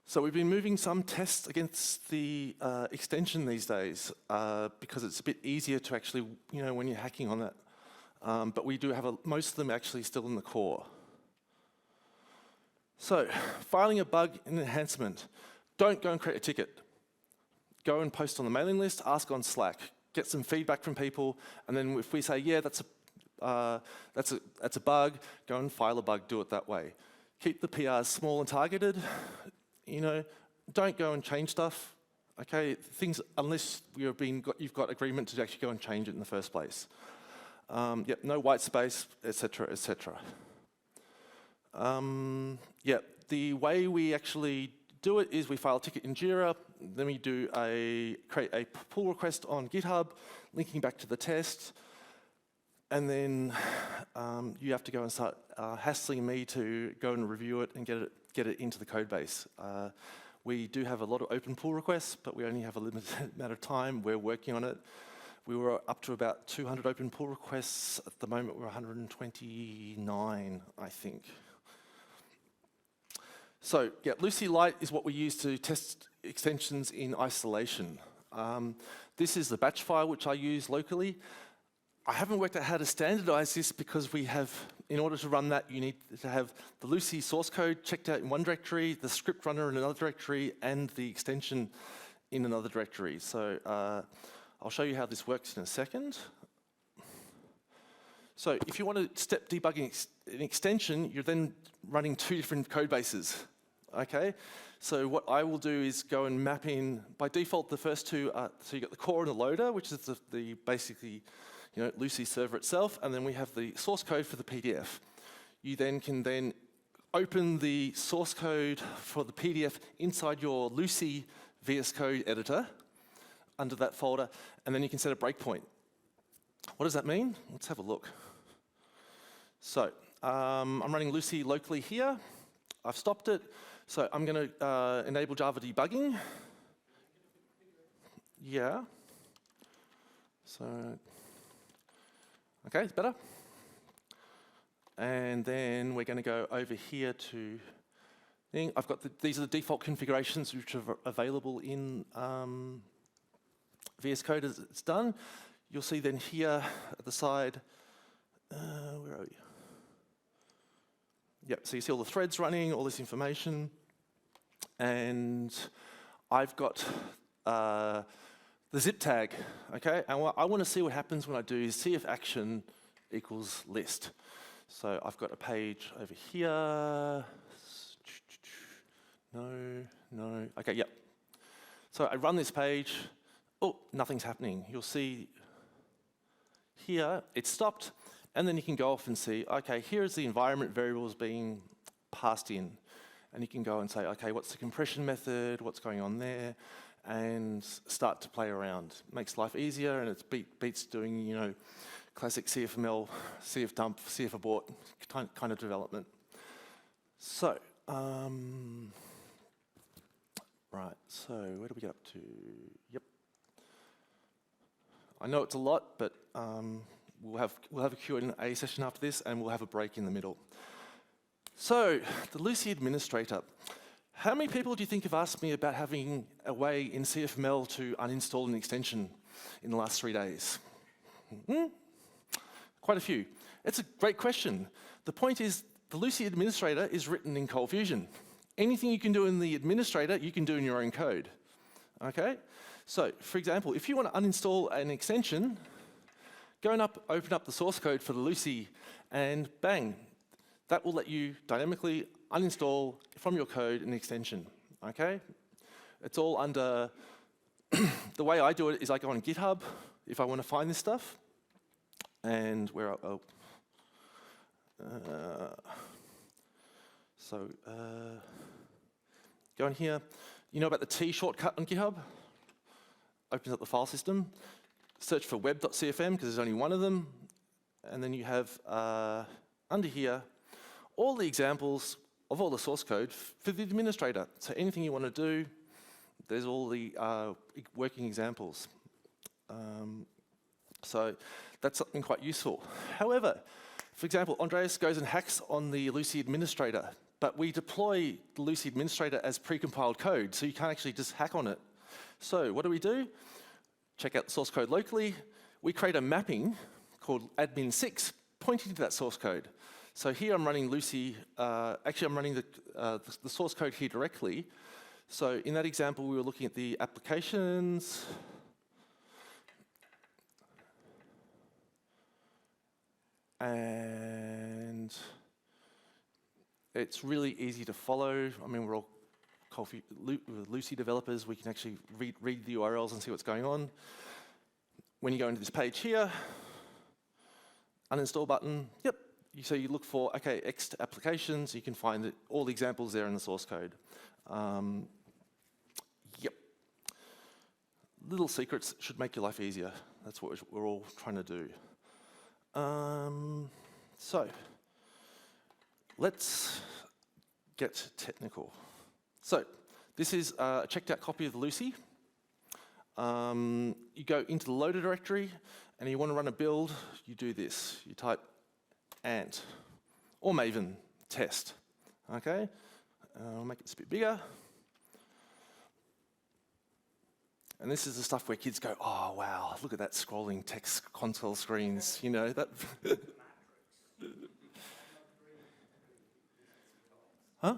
So we've been moving some tests against the extension these days because it's a bit easier to actually, when you're hacking on that. But we do have most of them actually still in the core. So filing a bug in enhancement. Don't go and create a ticket. Go and post on the mailing list, ask on Slack, get some feedback from people, and then if we say, yeah, that's a bug, go and file a bug, do it that way. Keep the PRs small and targeted. Don't go and change stuff. Okay, things unless you've got agreement to actually go and change it in the first place. Yep, no white space, etc., etc. Yep, the way we actually do it is we file a ticket in Jira, then we create a pull request on GitHub, linking back to the test, and then you have to go and start hassling me to go and review it and get it into the code base. We do have a lot of open pull requests, but we only have a limited amount of time. We're working on it. We were up to about 200 open pull requests. At the moment, we're 129, I think. So, yeah, Lucee Lite is what we use to test extensions in isolation. This is the batch file which I use locally. I haven't worked out how to standardize this because we have, in order to run that, you need to have the Lucee source code checked out in one directory, the script runner in another directory, and the extension in another directory. So I'll show you how this works in a second. So if you want to step debugging an extension, you're then running two different code bases. Okay? So what I will do is go and map in, by default, the first two are, so you got the core and the loader, which is the basically, Lucee Server itself, and then we have the source code for the PDF. You then can open the source code for the PDF inside your Lucee VS Code editor under that folder, and then you can set a breakpoint. What does that mean? Let's have a look. So I'm running Lucee locally here. I've stopped it. So I'm going to enable Java debugging. Yeah. So, okay, it's better. And then we're going to go over here to thing. I've got these are the default configurations which are available in VS Code as it's done. You'll see then here at the side, where are we? Yep, so you see all the threads running, all this information. And I've got the zip tag, okay? And what I want to see what happens when I do CFAction equals list. So I've got a page over here. No, okay, yep. So I run this page. Oh, nothing's happening. You'll see here, it's stopped. And then you can go off and see, okay, here's the environment variables being passed in. And you can go and say, okay, what's the compression method? What's going on there? And start to play around. Makes life easier, and it beats doing, classic CFML, CF dump, CF abort kind of development. So, right, so where do we get up to? Yep. I know it's a lot, but we'll have a Q&A session after this, and we'll have a break in the middle. So, the Lucee administrator. How many people do you think have asked me about having a way in CFML to uninstall an extension in the last 3 days? Quite a few. It's a great question. The point is, the Lucee administrator is written in Cold Fusion. Anything you can do in the administrator, you can do in your own code. Okay? So, for example, if you want to uninstall an extension, go and open up the source code for the Lucee, and bang, that will let you dynamically uninstall from your code an extension, okay? It's all under, the way I do it is I go on GitHub if I want to find this stuff, and where, go in here. You know about the T shortcut on GitHub? Opens up the file system. Search for web.cfm because there's only one of them, and then you have, under here, all the examples of all the source code for the administrator. So anything you want to do, there's all the working examples. So that's something quite useful. However, for example, Andreas goes and hacks on the Lucee administrator, but we deploy the Lucee administrator as precompiled code, so you can't actually just hack on it. So what do? Check out the source code locally. We create a mapping called admin6 pointing to that source code. So here I'm running Lucee, actually I'm running the source code here directly. So in that example, we were looking at the applications. And it's really easy to follow. I mean, we're all Lucee developers. We can actually read the URLs and see what's going on. When you go into this page here, uninstall button, yep, So you look for, okay, X applications, you can find all the examples there in the source code. Yep. Little secrets should make your life easier. That's what we're all trying to do. So, let's get technical. So, this is a checked out copy of the Lucee. You go into the loader directory and you want to run a build, you do this. You type ant or maven test. Okay? I'll make it a bit bigger. And this is the stuff where kids go, oh wow, look at that scrolling text console screens, you know, that. Huh?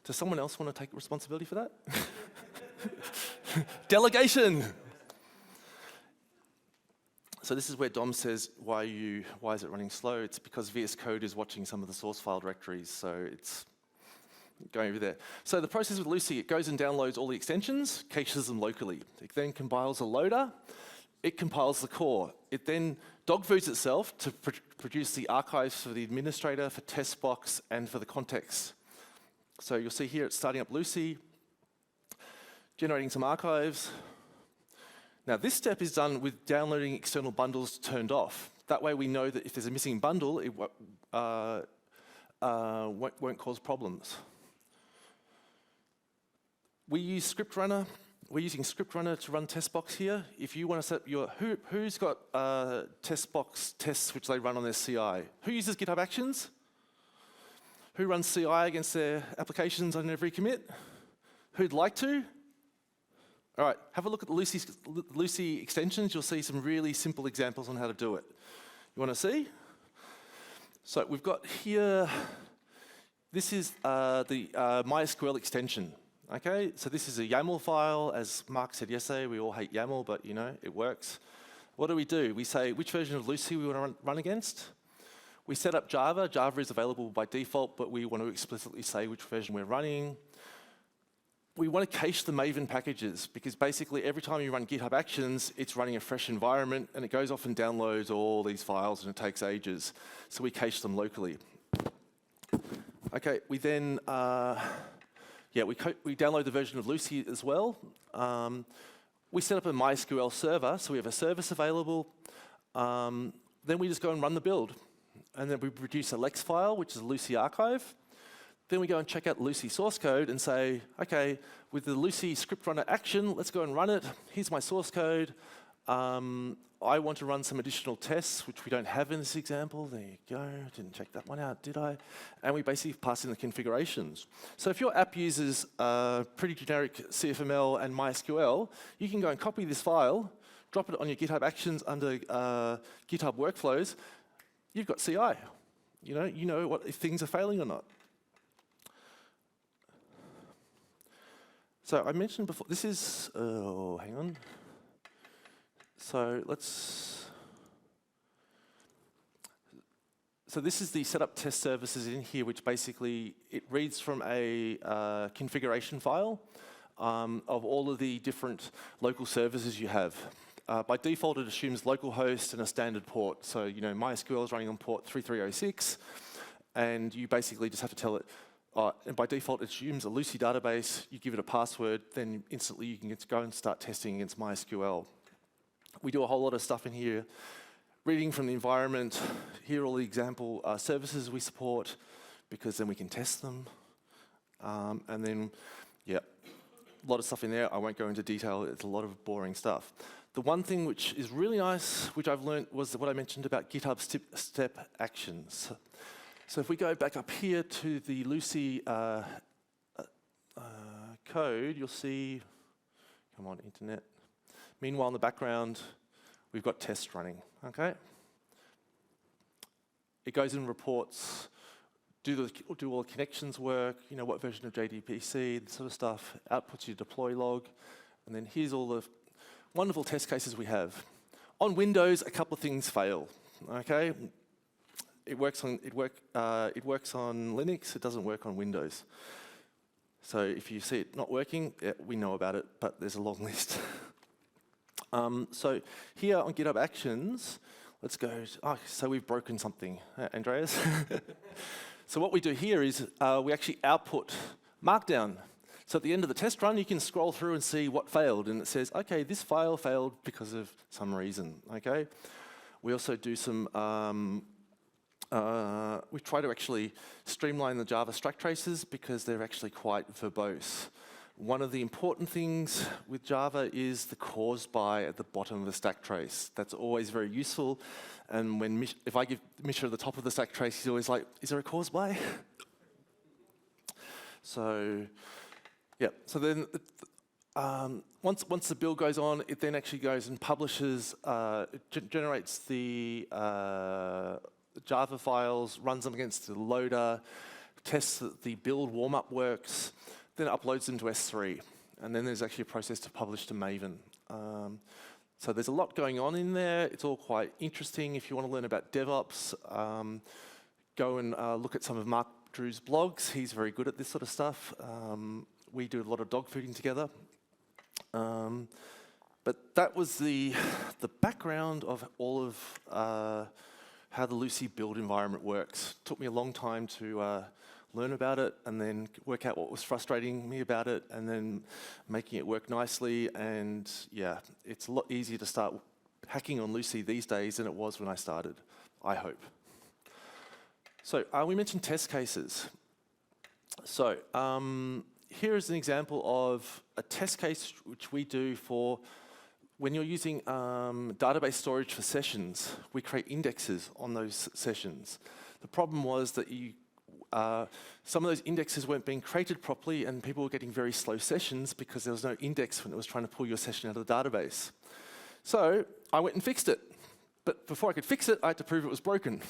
Does someone else want to take responsibility for that? Delegation. So this is where Dom says, why is it running slow? It's because VS Code is watching some of the source file directories, so it's going over there. So the process with Lucee, it goes and downloads all the extensions, caches them locally. It then compiles a loader, it compiles the core. It then dog foods itself to produce the archives for the administrator, for test box, and for the context. So you'll see here it's starting up Lucee, generating some archives. Now this step is done with downloading external bundles turned off. That way we know that if there's a missing bundle, it won't cause problems. We use script runner. We're using script runner to run test box here. If you want to set up your, who's got test box tests which they run on their CI? Who uses GitHub Actions? Who runs CI against their applications on every commit? Who'd like to? All right, have a look at the Lucee extensions. You'll see some really simple examples on how to do it. You want to see? So we've got here, this is the MySQL extension. Okay, so this is a YAML file. As Mark said yesterday, we all hate YAML, but you know, it works. What do? We say which version of Lucee we want to run against. We set up Java. Java is available by default, but we want to explicitly say which version we're running. We want to cache the Maven packages, because basically every time you run GitHub Actions, it's running a fresh environment, and it goes off and downloads all these files, and it takes ages. So we cache them locally. Okay, we then, we download the version of Lucee as well. We set up a MySQL server, so we have a service available. Then we just go and run the build. And then we produce a Lex file, which is a Lucee archive. Then we go and check out Lucee source code and say, okay, with the Lucee script runner action, let's go and run it. Here's my source code. I want to run some additional tests, which we don't have in this example. There you go. Didn't check that one out, did I? And we basically pass in the configurations. So if your app uses pretty generic CFML and MySQL, you can go and copy this file, drop it on your GitHub Actions under GitHub Workflows. You've got CI. You know what if things are failing or not. So I mentioned before, this is, hang on. So this is the setup test services in here, which basically, it reads from a configuration file of all of the different local services you have. By default, it assumes localhost and a standard port. So, MySQL is running on port 3306, and you basically just have to tell it, and by default, it assumes a Lucee database. You give it a password, then instantly you can go and start testing against MySQL. We do a whole lot of stuff in here, reading from the environment. Here are all the example services we support, because then we can test them. And then, a lot of stuff in there. I won't go into detail. It's a lot of boring stuff. The one thing which is really nice, which I've learned, was what I mentioned about GitHub step actions. So if we go back up here to the Lucee code, you'll see, come on, internet. Meanwhile, in the background, we've got tests running, okay? It goes and reports, do all the connections work, what version of JDBC, that sort of stuff, outputs your deploy log, and then here's all the wonderful test cases we have. On Windows, a couple of things fail, okay? It works on Linux, it doesn't work on Windows. So if you see it not working, we know about it, but there's a long list. So here on GitHub Actions, let's go. Oh, so we've broken something, Andreas. So what we do here is we actually output Markdown. So at the end of the test run, you can scroll through and see what failed, and it says, okay, this file failed because of some reason. Okay. We also do some. We try to actually streamline the Java stack traces because they're actually quite verbose. One of the important things with Java is the cause by at the bottom of the stack trace. That's always very useful. And when if I give Misha at the top of the stack trace, he's always like, is there a cause by? So, yeah. So then once the build goes on, it then actually goes and publishes, generates the Java files, runs them against the loader, tests that the build warm-up works, then uploads them to S3. And then there's actually a process to publish to Maven. So there's a lot going on in there. It's all quite interesting. If you want to learn about DevOps, go and look at some of Mark Drew's blogs. He's very good at this sort of stuff. We do a lot of dog fooding together. But that was the background of all of how the Lucee build environment works. It took me a long time to learn about it and then work out what was frustrating me about it and then making it work nicely. And yeah, it's a lot easier to start hacking on Lucee these days than it was when I started, I hope. So we mentioned test cases. So here is an example of a test case which we do for when you're using database storage for sessions. We create indexes on those sessions. The problem was that some of those indexes weren't being created properly and people were getting very slow sessions because there was no index when it was trying to pull your session out of the database. So I went and fixed it. But before I could fix it, I had to prove it was broken.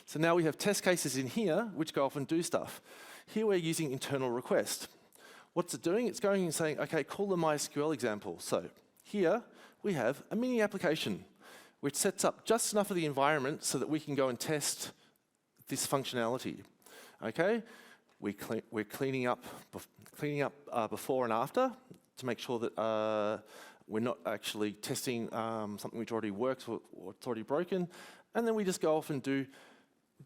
So now we have test cases in here which go off and do stuff. Here we're using internal request. What's it doing? It's going and saying, okay, call the MySQL example. So here we have a mini application which sets up just enough of the environment so that we can go and test this functionality. Okay, we're cleaning up before and after to make sure that we're not actually testing something which already works or it's already broken. And then we just go off and do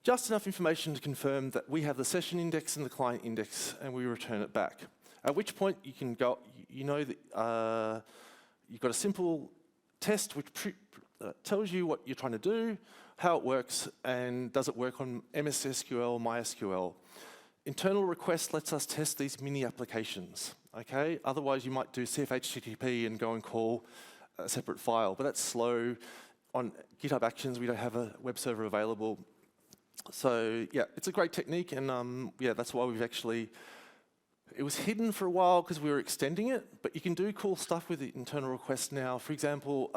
just enough information to confirm that we have the session index and the client index, and we return it back. At which point you can go, you know that you've got a simple test which tells you what you're trying to do, how it works, and does it work on MS SQL, MySQL. Internal request lets us test these mini applications, okay? Otherwise you might do CFHTTP and go and call a separate file, but that's slow. On GitHub Actions, we don't have a web server available. So yeah, it's a great technique, and yeah, that's why we've actually, it was hidden for a while because we were extending it, but you can do cool stuff with the internal request now. For example,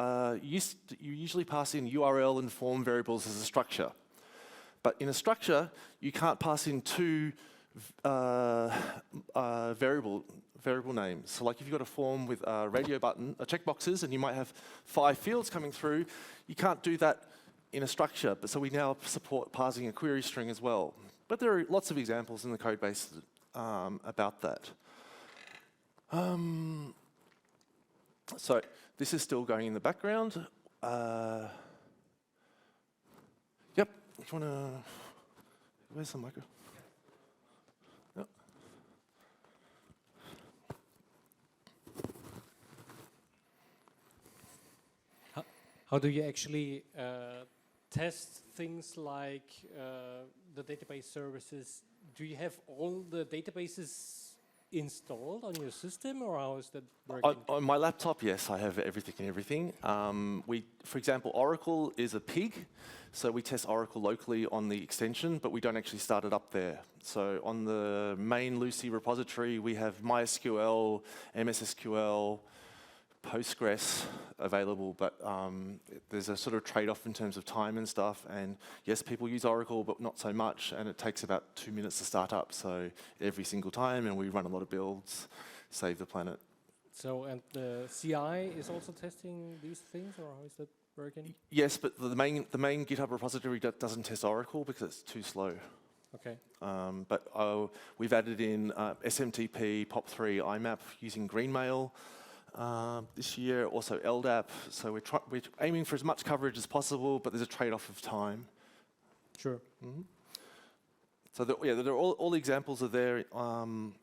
you usually pass in URL and form variables as a structure. But in a structure, you can't pass in two variable names. So like if you've got a form with a radio button, checkboxes, and you might have 5 fields coming through, you can't do that in a structure. But so we now support parsing a query string as well. But there are lots of examples in the code base about that. So this is still going in the background. Yep. If you want to, where's the micro? Yep. How do you actually test things like the database services? Do you have all the databases installed on your system, or how is that working? On my laptop, yes, I have everything. For example, Oracle is a pig, so we test Oracle locally on the extension, but we don't actually start it up there. So on the main Lucee repository, we have MySQL, MS SQL, Postgres available, but there's a sort of trade-off in terms of time and stuff. And yes, people use Oracle, but not so much, and it takes about 2 minutes to start up. So every single time, and we run a lot of builds, save the planet. So, and the CI is also testing these things, or how is that working? Yes, but the main GitHub repository doesn't test Oracle because it's too slow. Okay. But we've added in SMTP, POP3, IMAP using Greenmail. This year, also LDAP. So we're aiming for as much coverage as possible, but there's a trade-off of time. Sure. So all the examples are there on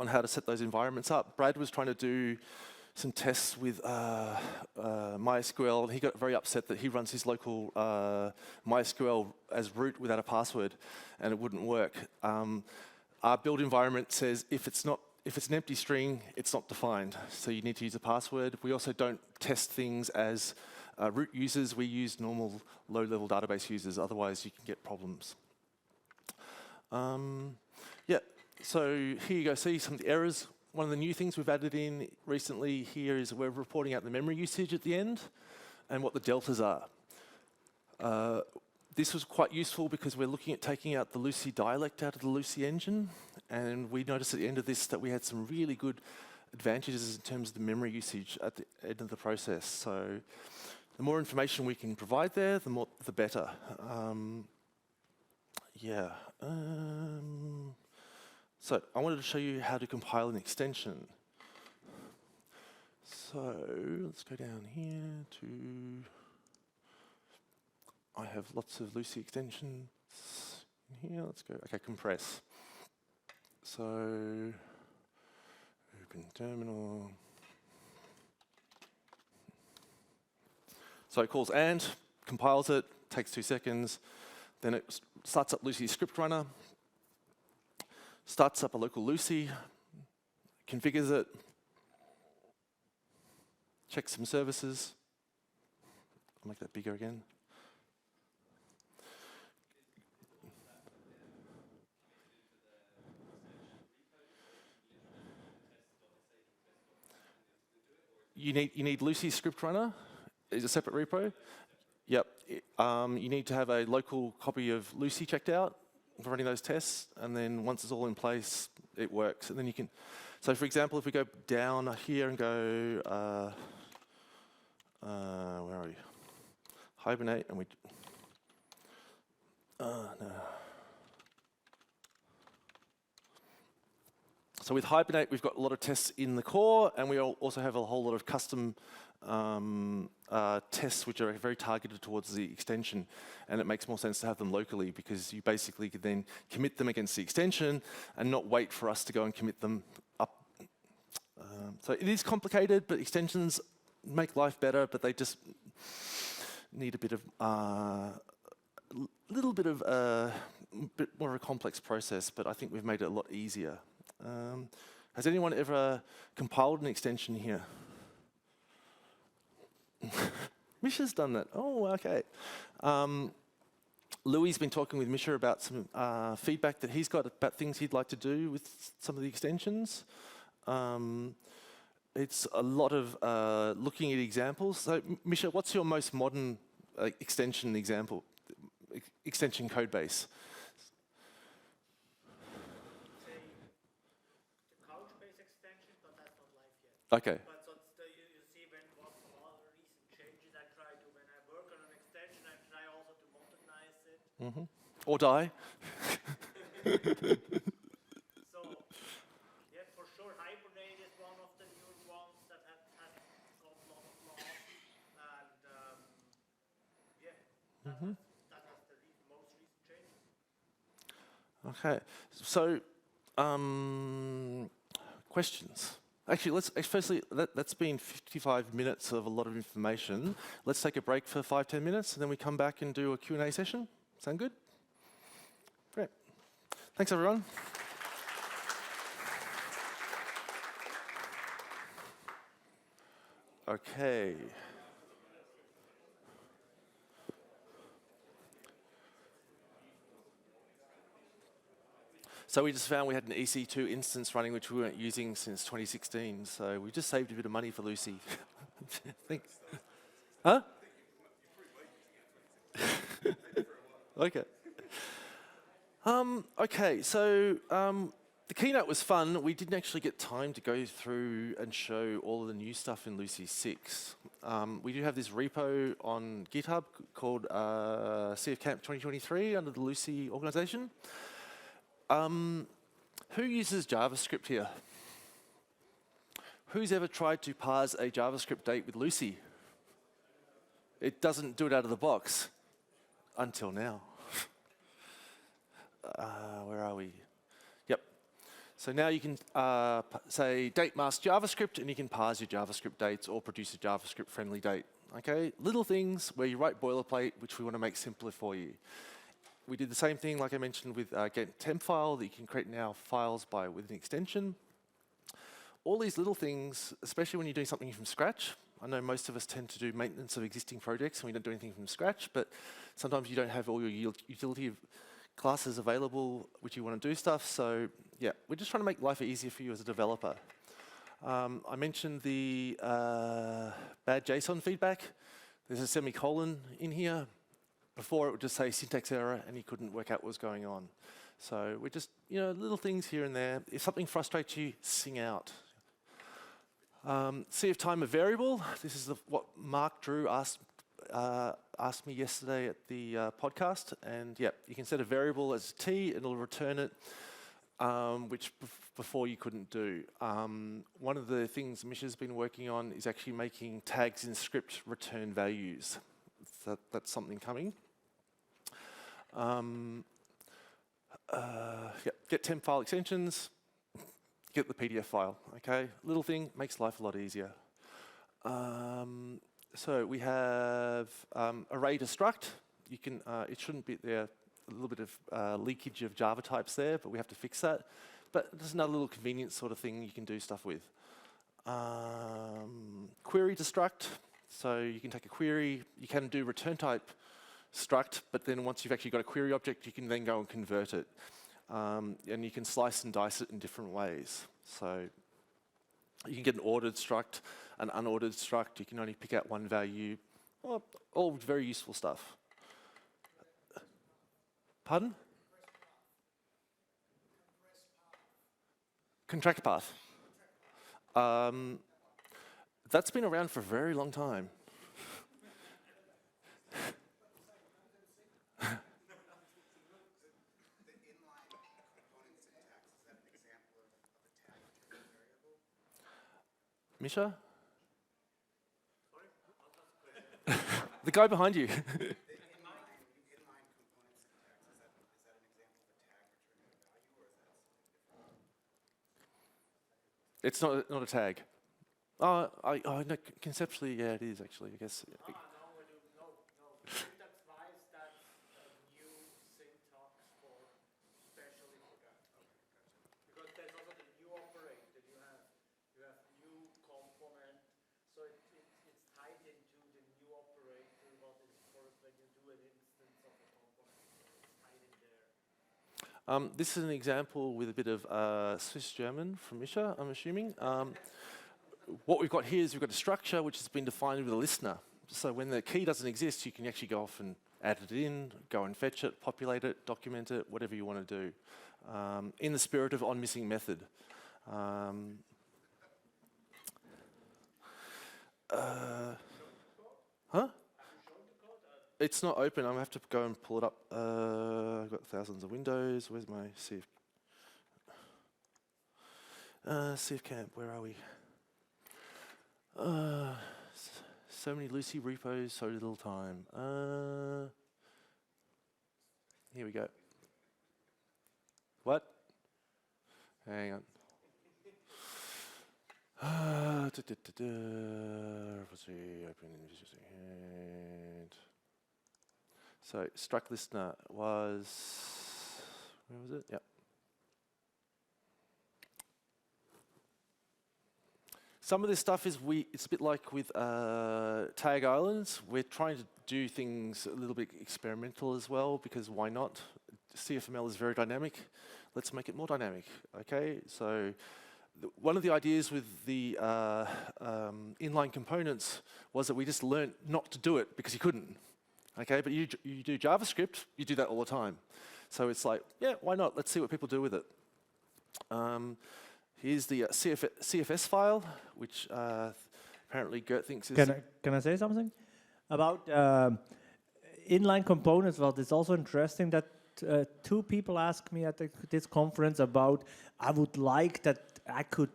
how to set those environments up. Brad was trying to do some tests with MySQL, and he got very upset that he runs his local MySQL as root without a password, and it wouldn't work. Our build environment says if it's an empty string, it's not defined, so you need to use a password. We also don't test things as root users. We use normal low-level database users, otherwise you can get problems. So here you go, see some of the errors. One of the new things we've added in recently here is we're reporting out the memory usage at the end and what the deltas are. This was quite useful because we're looking at taking out the Lucee dialect out of the Lucee engine, and we noticed at the end of this that we had some really good advantages in terms of the memory usage at the end of the process. So the more information we can provide there, the better. So I wanted to show you how to compile an extension. So let's go down here to, I have lots of Lucee extensions in here. Let's go, okay, compress. So open terminal. So it calls and, compiles it, takes 2 seconds. Then it starts up Lucee script runner, starts up a local Lucee, configures it, checks some services. I'll make that bigger again. You need Lucee script runner. Is a separate repo. Yep. You need to have a local copy of Lucee checked out for running those tests, and then once it's all in place, it works. And then you can. So, for example, if we go down here and go, where are we? Hibernate, and we. No. So with Hibernate, we've got a lot of tests in the core, and we also have a whole lot of custom tests which are very targeted towards the extension, and it makes more sense to have them locally because you basically could then commit them against the extension and not wait for us to go and commit them up. So it is complicated, but extensions make life better, but they just need a bit of bit more of a complex process, but I think we've made it a lot easier. Has anyone ever compiled an extension here? Misha's done that. Oh, okay. Louis's been talking with Misha about some feedback that he's got about things he'd like to do with some of the extensions. It's a lot of looking at examples. So, Misha, what's your most modern extension example, extension code base? Okay. But so you see when what all recent changes I try to, when I work on an extension, I try also to modernize it. Or die. So, yeah, for sure, Hibernate is one of the newer ones that has got a lot of flaws. And that has the most recent changes. Okay. So, questions? Actually, firstly, that's been 55 minutes of a lot of information. Let's take a break for 5-10 minutes, and then we come back and do a Q&A session. Sound good? Great. Thanks, everyone. Okay. So we just found we had an EC2 instance running which we weren't using since 2016. So we just saved a bit of money for Lucee. Thanks. Huh? Okay. Okay, so the keynote was fun. We didn't actually get time to go through and show all of the new stuff in Lucee 6. We do have this repo on GitHub called CFCamp 2023 under the Lucee organization. Who uses JavaScript here? Who's ever tried to parse a JavaScript date with Lucee? It doesn't do it out of the box. Until now. Where are we? Yep. So now you can say date mask JavaScript, and you can parse your JavaScript dates or produce a JavaScript-friendly date. Okay, little things where you write boilerplate, which we want to make simpler for you. We did the same thing, like I mentioned, with get temp file that you can create now files with an extension. All these little things, especially when you're doing something from scratch. I know most of us tend to do maintenance of existing projects and we don't do anything from scratch, but sometimes you don't have all your utility classes available which you want to do stuff. So yeah, we're just trying to make life easier for you as a developer. I mentioned the bad JSON feedback. There's a semicolon in here. Before it would just say syntax error and you couldn't work out what was going on. So we're just, little things here and there. If something frustrates you, sing out. CF time a variable. This is what Mark Drew asked me yesterday at the podcast. And yeah, you can set a variable as T and it'll return it, which before you couldn't do. One of the things Misha's been working on is actually making tags in script return values. So that's something coming. Get temp file extensions. Get the PDF file, okay? Little thing, makes life a lot easier. So we have array to struct. You can, it shouldn't be there, a little bit of leakage of Java types there, but we have to fix that. But there's another little convenience sort of thing you can do stuff with. Query to struct. So you can take a query, you can do return type struct, but then once you've actually got a query object, you can then go and convert it. And you can slice and dice it in different ways. So you can get an ordered struct, an unordered struct. You can only pick out one value. Well, all very useful stuff. Pardon? Contract path. That's been around for a very long time. Misha? The guy behind you. It's not a tag. No, conceptually, yeah, it is actually, I guess. No. Syntax wise, that's a new syntax for especially for that. Because there's also the new operator. You have new component, so it's tied into the new operator. What is for when you do an instance of a component, it's tied in there. This is an example with a bit of Swiss German from Misha, I'm assuming. What we've got here is we've got a structure which has been defined with a listener. So when the key doesn't exist, you can actually go off and add it in, go and fetch it, populate it, document it, whatever you want to do. In the spirit of on-missing method. It's not open. I'm going to have to go and pull it up. I've got thousands of windows. Where's my CFCamp? Where are we? So many Lucee repos, so little time. Here we go. What? Hang on. So struct listener was, where was it? Yep. Some of this stuff is it's a bit like with tag islands. We're trying to do things a little bit experimental as well, because why not? CFML is very dynamic. Let's make it more dynamic, okay? So one of the ideas with the inline components was that we just learned not to do it because you couldn't, okay? But you do JavaScript, you do that all the time. So it's like, yeah, why not? Let's see what people do with it. Here's the CFS file, which apparently Gert thinks is... Can I say something? About inline components, well, it's also interesting that two people asked me at this conference about, I would like that I could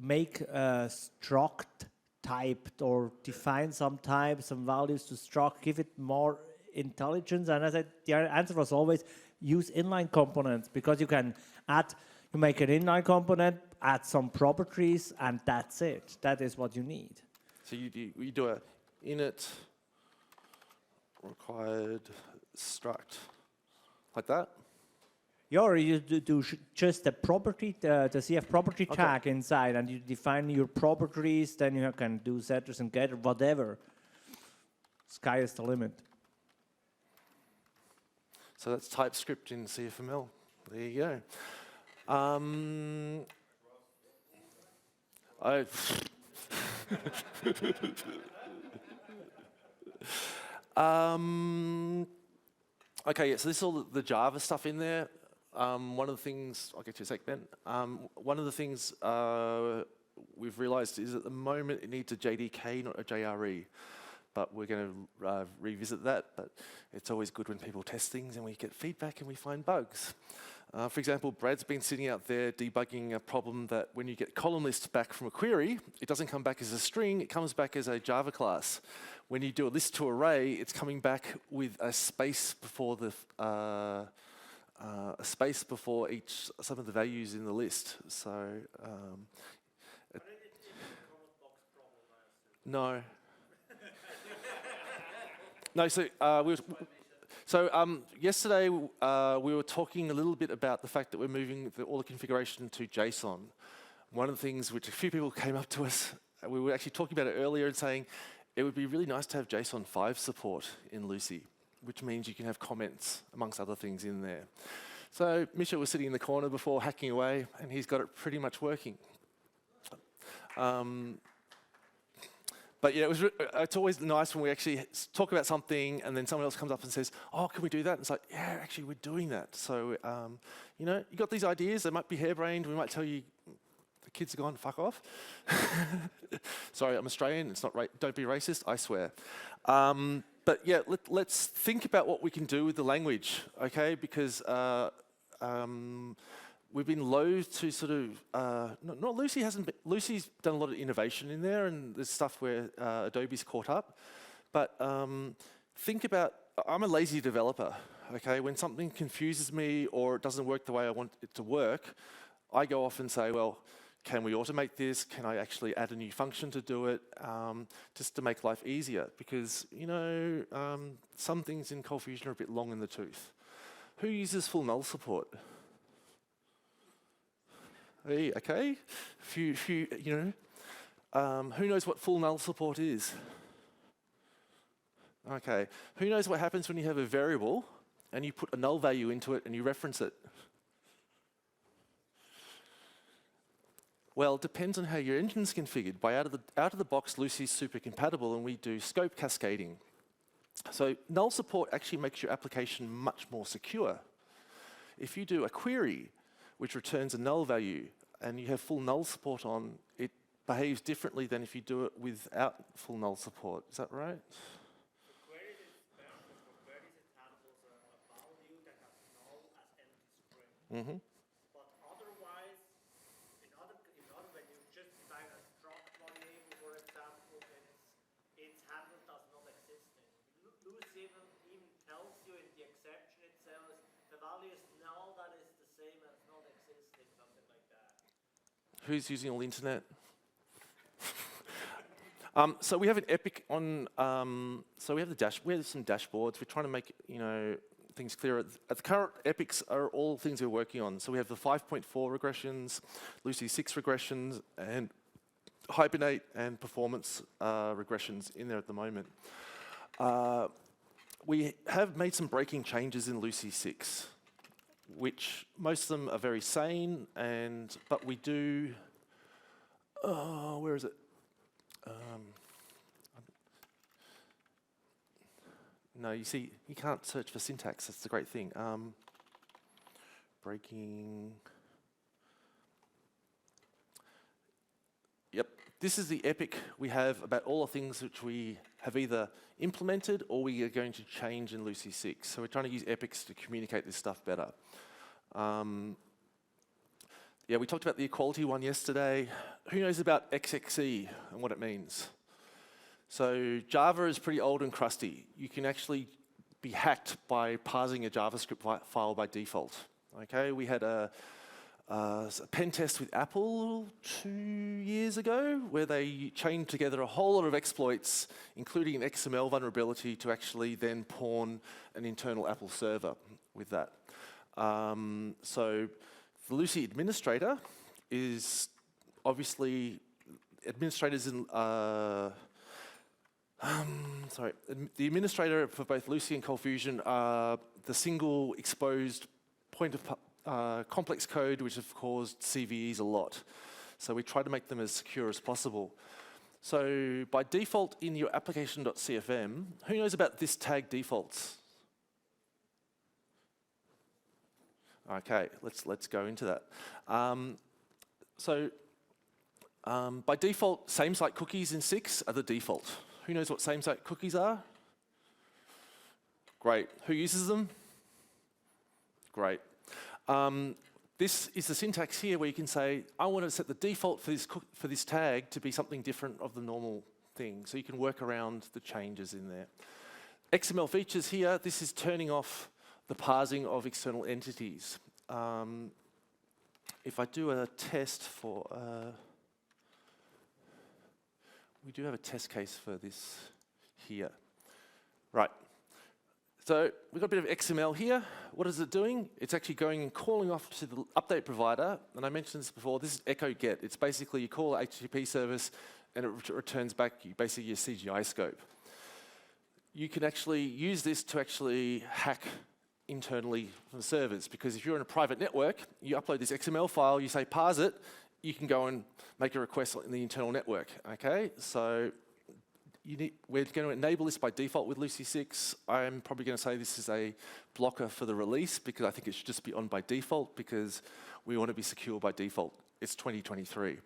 make a struct typed or define some types, some values to struct, give it more intelligence? And I said the answer was always use inline components, because you can add, you make an inline component, add some properties, and that's it. That is what you need. So you do a init required struct like that? Yeah, or you do just the property, the CF property tag inside, and you define your properties, then you can do setters and getters, whatever. Sky is the limit. So that's TypeScript in CFML. There you go. Okay, yeah, so this is all the Java stuff in there. One of the things, I'll get to a sec, Ben. One of the things we've realized is at the moment it needs a JDK, not a JRE. But we're going to revisit that. But it's always good when people test things and we get feedback and we find bugs. For example, Brad's been sitting out there debugging a problem that when you get column lists back from a query, it doesn't come back as a string, it comes back as a Java class. When you do a list to array, it's coming back with a space before the some of the values in the list. So no. No, so yesterday we were talking a little bit about the fact that we're moving all the configuration to JSON. One of the things which a few people came up to us, we were actually talking about it earlier and saying it would be really nice to have JSON 5 support in Lucee, which means you can have comments amongst other things in there. So Misha was sitting in the corner before hacking away, and he's got it pretty much working. But yeah, it's always nice when we actually talk about something and then someone else comes up and says, oh, can we do that? And it's like, yeah, actually we're doing that. So, you know, you got these ideas, they might be harebrained, we might tell you the kids are gone, fuck off. Sorry, I'm Australian, it's not don't be racist, I swear. But yeah, let's think about what we can do with the language, okay? Because we've been loath to sort of, Lucee's done a lot of innovation in there, and there's stuff where Adobe's caught up. But think about, I'm a lazy developer, okay? When something confuses me or it doesn't work the way I want it to work, I go off and say, well, can we automate this? Can I actually add a new function to do it? Just to make life easier, because, you know, some things in Cold Fusion are a bit long in the tooth. Who uses full null support? Hey, okay, few, you know, who knows what full null support is? Okay, who knows what happens when you have a variable and you put a null value into it and you reference it? Well, it depends on how your engine's configured. By out of the box, Lucee's super compatible, and we do scope cascading. So null support actually makes your application much more secure. If you do a query which returns a null value, and you have full null support on, it behaves differently than if you do it without full null support. Is that right? The query is for queries, it handles a value that has null as empty string. Mm-hmm. But otherwise, when you just define a struct variable, for example, its handle does not exist. Lucee even tells you in the exception itself, the value is null, that is the same as not existing, something like that. Who's using all the internet? So we have an epic on. So we have we have some dashboards. We're trying to make things clearer. At the current epics are all things we're working on. So we have the 5.4 regressions, Lucee 6 regressions, and Hibernate and performance regressions in there at the moment. We have made some breaking changes in Lucee 6, which most of them are very sane, but we do. Where is it? No, you see, you can't search for syntax. That's the great thing. Breaking. Yep, this is the epic we have about all the things which we have either implemented or we are going to change in Lucee 6. So we're trying to use epics to communicate this stuff better. Yeah, we talked about the equality one yesterday. Who knows about XXE and what it means? So Java is pretty old and crusty. You can actually be hacked by parsing a JavaScript file by default. Okay, we had a pen test with Apple 2 years ago where they chained together a whole lot of exploits, including an XML vulnerability, to actually then pawn an internal Apple server with that. So the Lucee administrator is obviously administrators in the administrator for both Lucee and ColdFusion are the single exposed point of complex code which have caused CVEs a lot. So we try to make them as secure as possible. So by default in your application.cfm, who knows about this tag defaults? Okay, let's go into that. By default, same-site cookies in 6 are the default. Who knows what same-site cookies are? Great. Who uses them? Great. This is the syntax here where you can say, I want to set the default for this tag to be something different of the normal thing. So you can work around the changes in there. XML features here, this is turning off the parsing of external entities. If I do a test for, we do have a test case for this here. Right. So we've got a bit of XML here. What is it doing? It's actually going and calling off to the update provider. And I mentioned this before, this is echo get. It's basically you call an HTTP service and it returns back basically your CGI scope. You can actually use this to actually hack internally from servers, because if you're in a private network, you upload this XML file, you say parse it, you can go and make a request in the internal network, okay? So we're going to enable this by default with Lucee 6. I'm probably going to say this is a blocker for the release, because I think it should just be on by default, because we want to be secure by default. It's 2023.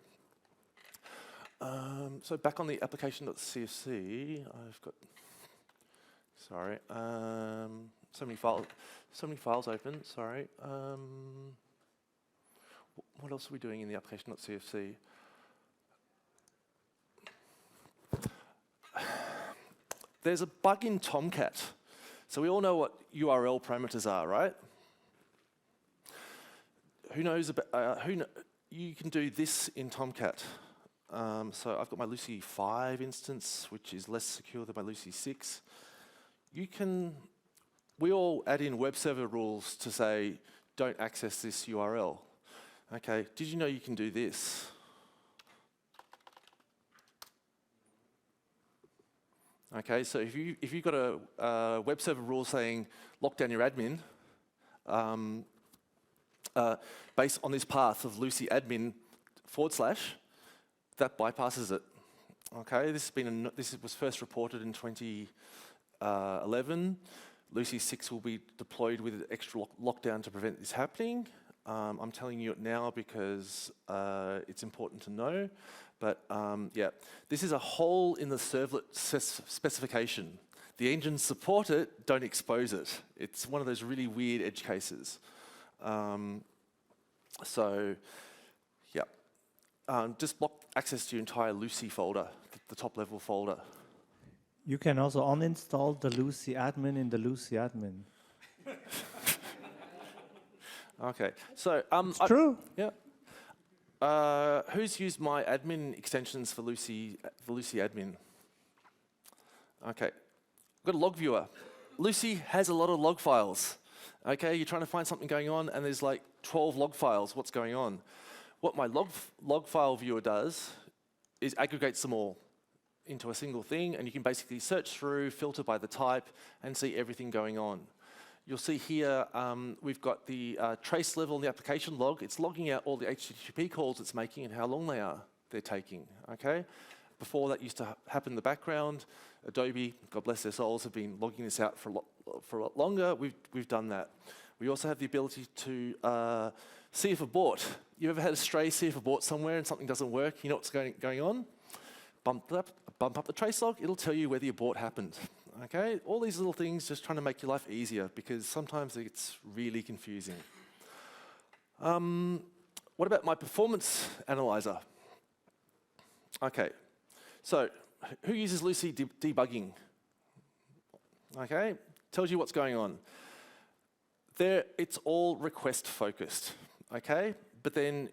So back on the application.cfc, I've got, sorry, so many files open, sorry. What else are we doing in the application.cfc? There's a bug in Tomcat. So we all know what URL parameters are, right? Who knows about, you can do this in Tomcat. So I've got my Lucee 5 instance, which is less secure than my Lucee 6. We all add in web server rules to say, don't access this URL. Okay, did you know you can do this? Okay, so if you've got a web server rule saying, lock down your admin, based on this path of Lucee admin /, that bypasses it. Okay, this was first reported in 2011. Lucee 6 will be deployed with an extra lockdown to prevent this happening. I'm telling you it now because it's important to know. But yeah, this is a hole in the servlet specification. The engines support it, don't expose it. It's one of those really weird edge cases. So yeah, just block access to your entire Lucee folder, the top level folder. You can also uninstall the Lucee admin in the Lucee admin. Okay, so it's true. Yeah. Who's used my admin extensions for Lucee admin? Okay, I've got a log viewer. Lucee has a lot of log files. Okay, you're trying to find something going on, and there's like 12 log files. What's going on? What my log file viewer does is aggregates them all into a single thing, and you can basically search through, filter by the type, and see everything going on. You'll see here we've got the trace level in the application log. It's logging out all the HTTP calls it's making and how long they're taking. Okay. Before that used to happen in the background. Adobe, God bless their souls, have been logging this out for a lot longer. We've done that. We also have the ability to see if abort. You ever had a stray see if abort somewhere and something doesn't work? You know what's going on? Bump up the trace log. It'll tell you where the abort happened. Okay, all these little things just trying to make your life easier, because sometimes it's really confusing. what about my performance analyzer? Okay, so who uses Lucee debugging? Okay, tells you what's going on. There, it's all request focused, okay? But then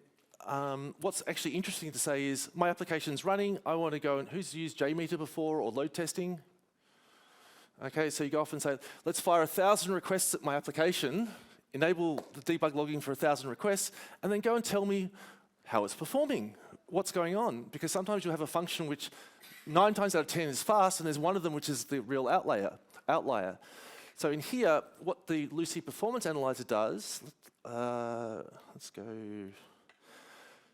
what's actually interesting to say is my application's running, I want to go and who's used JMeter before or load testing? Okay, so you go off and say, let's fire 1,000 requests at my application, enable the debug logging for 1,000 requests, and then go and tell me how it's performing, what's going on. Because sometimes you'll have a function which 9 times out of 10 is fast, and there's one of them which is the real outlier. So in here, what the Lucee Performance Analyzer does, let's go.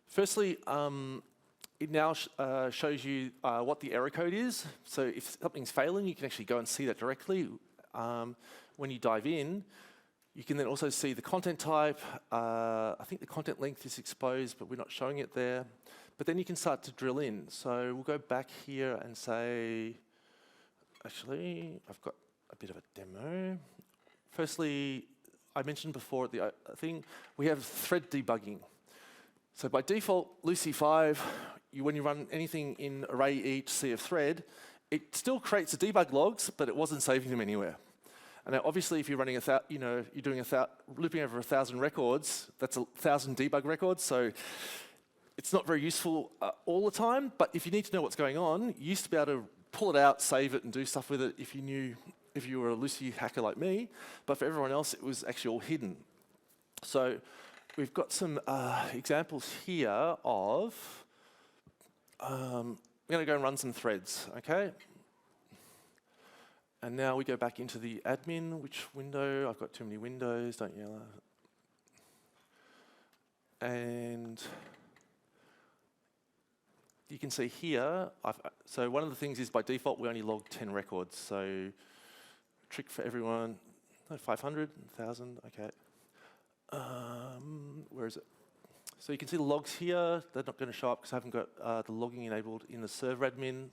Firstly, it now shows you what the error code is. So if something's failing, you can actually go and see that directly. When you dive in, you can then also see the content type. I think the content length is exposed, but we're not showing it there. But then you can start to drill in. So we'll go back here and say, actually, I've got a bit of a demo. Firstly, I mentioned before at the thing, we have thread debugging. So by default, Lucee 5, when you run anything in array each CF thread, it still creates the debug logs, but it wasn't saving them anywhere. And now obviously, if you're running you're doing looping over 1,000 records, that's 1,000 debug records. So it's not very useful all the time. But if you need to know what's going on, you used to be able to pull it out, save it, and do stuff with it if you were a Lucee hacker like me. But for everyone else, it was actually all hidden. So we've got some examples here of, I'm going to go and run some threads, okay? And now we go back into the admin, which window? I've got too many windows, don't yell. And you can see here, so one of the things is by default, we only log 10 records. So trick for everyone, 500, 1,000, okay. Where is it? So you can see the logs here. They're not going to show up because I haven't got the logging enabled in the server admin.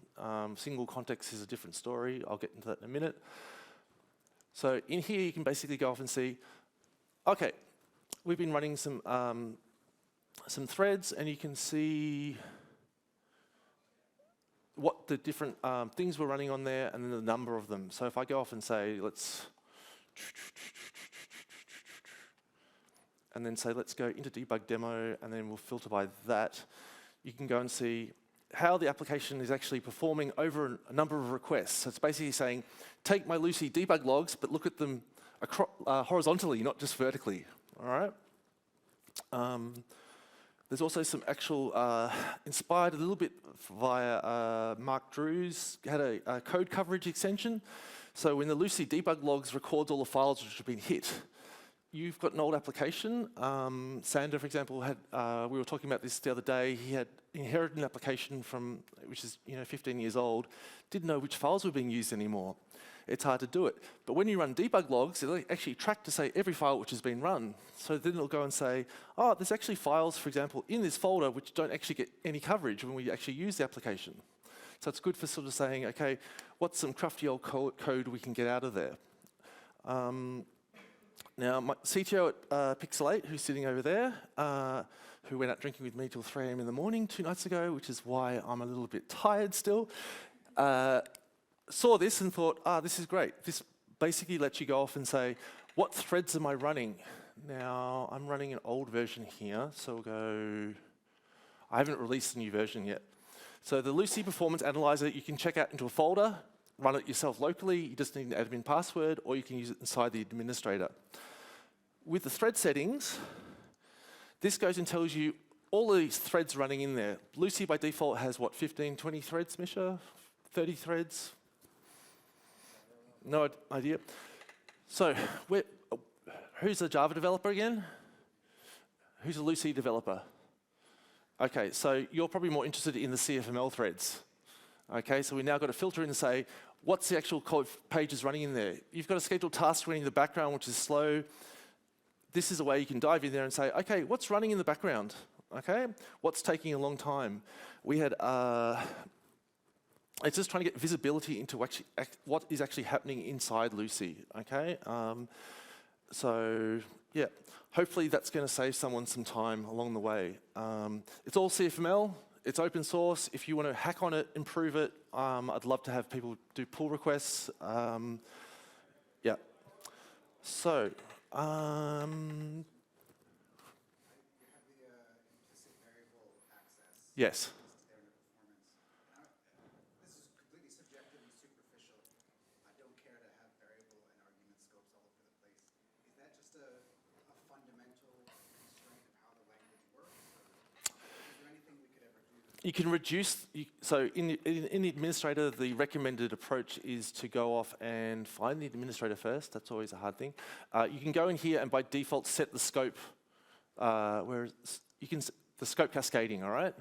Single context is a different story. I'll get into that in a minute. So in here, you can basically go off and see, okay, we've been running some threads, and you can see what the different things we're running on there, and then the number of them. So if I go off and say, and then say, let's go into debug demo, and then we'll filter by that. You can go and see how the application is actually performing over a number of requests. So it's basically saying, take my Lucee debug logs, but look at them horizontally, not just vertically, all right? There's also some actual, inspired a little bit via Mark Drew's, had a code coverage extension. So when the Lucee debug logs records all the files which have been hit, you've got an old application. Sander, for example, we were talking about this the other day. He had inherited an application which is 15 years old, didn't know which files were being used anymore. It's hard to do it. But when you run debug logs, it'll actually track to say every file which has been run. So then it'll go and say, oh, there's actually files, for example, in this folder which don't actually get any coverage when we actually use the application. So it's good for sort of saying, okay, what's some crafty old code we can get out of there? Now, my CTO at Pixel 8, who's sitting over there, who went out drinking with me till 3 a.m. in the morning 2 nights ago, which is why I'm a little bit tired still, saw this and thought, this is great. This basically lets you go off and say, what threads am I running? Now, I'm running an old version here, so we'll go, I haven't released the new version yet. So the Lucee Performance Analyzer, you can check out into a folder, run it yourself locally, you just need an admin password, or you can use it inside the administrator. With the thread settings, this goes and tells you all of these threads running in there. Lucee by default has what, 15, 20 threads, Misha? 30 threads? No idea. So, who's a Java developer again? Who's a Lucee developer? Okay, so you're probably more interested in the CFML threads. Okay, so we now got to filter in and say, what's the actual code pages running in there? You've got a scheduled task running in the background, which is slow. This is a way you can dive in there and say, okay, what's running in the background? Okay, what's taking a long time? We had, it's just trying to get visibility into what is actually happening inside Lucee, okay? So yeah, hopefully that's going to save someone some time along the way. It's all CFML. It's open source. If you want to hack on it, improve it, I'd love to have people do pull requests. Yeah. So. Yes. This is completely subjective and superficial. I don't care to have variable and argument scopes all over the place. Is that just a fundamental constraint of how the language works? Or is there anything we could ever do? You can reduce, so in the administrator, the recommended approach is to go off and find the administrator first. That's always a hard thing. You can go in here and by default set the scope, the scope cascading, all right?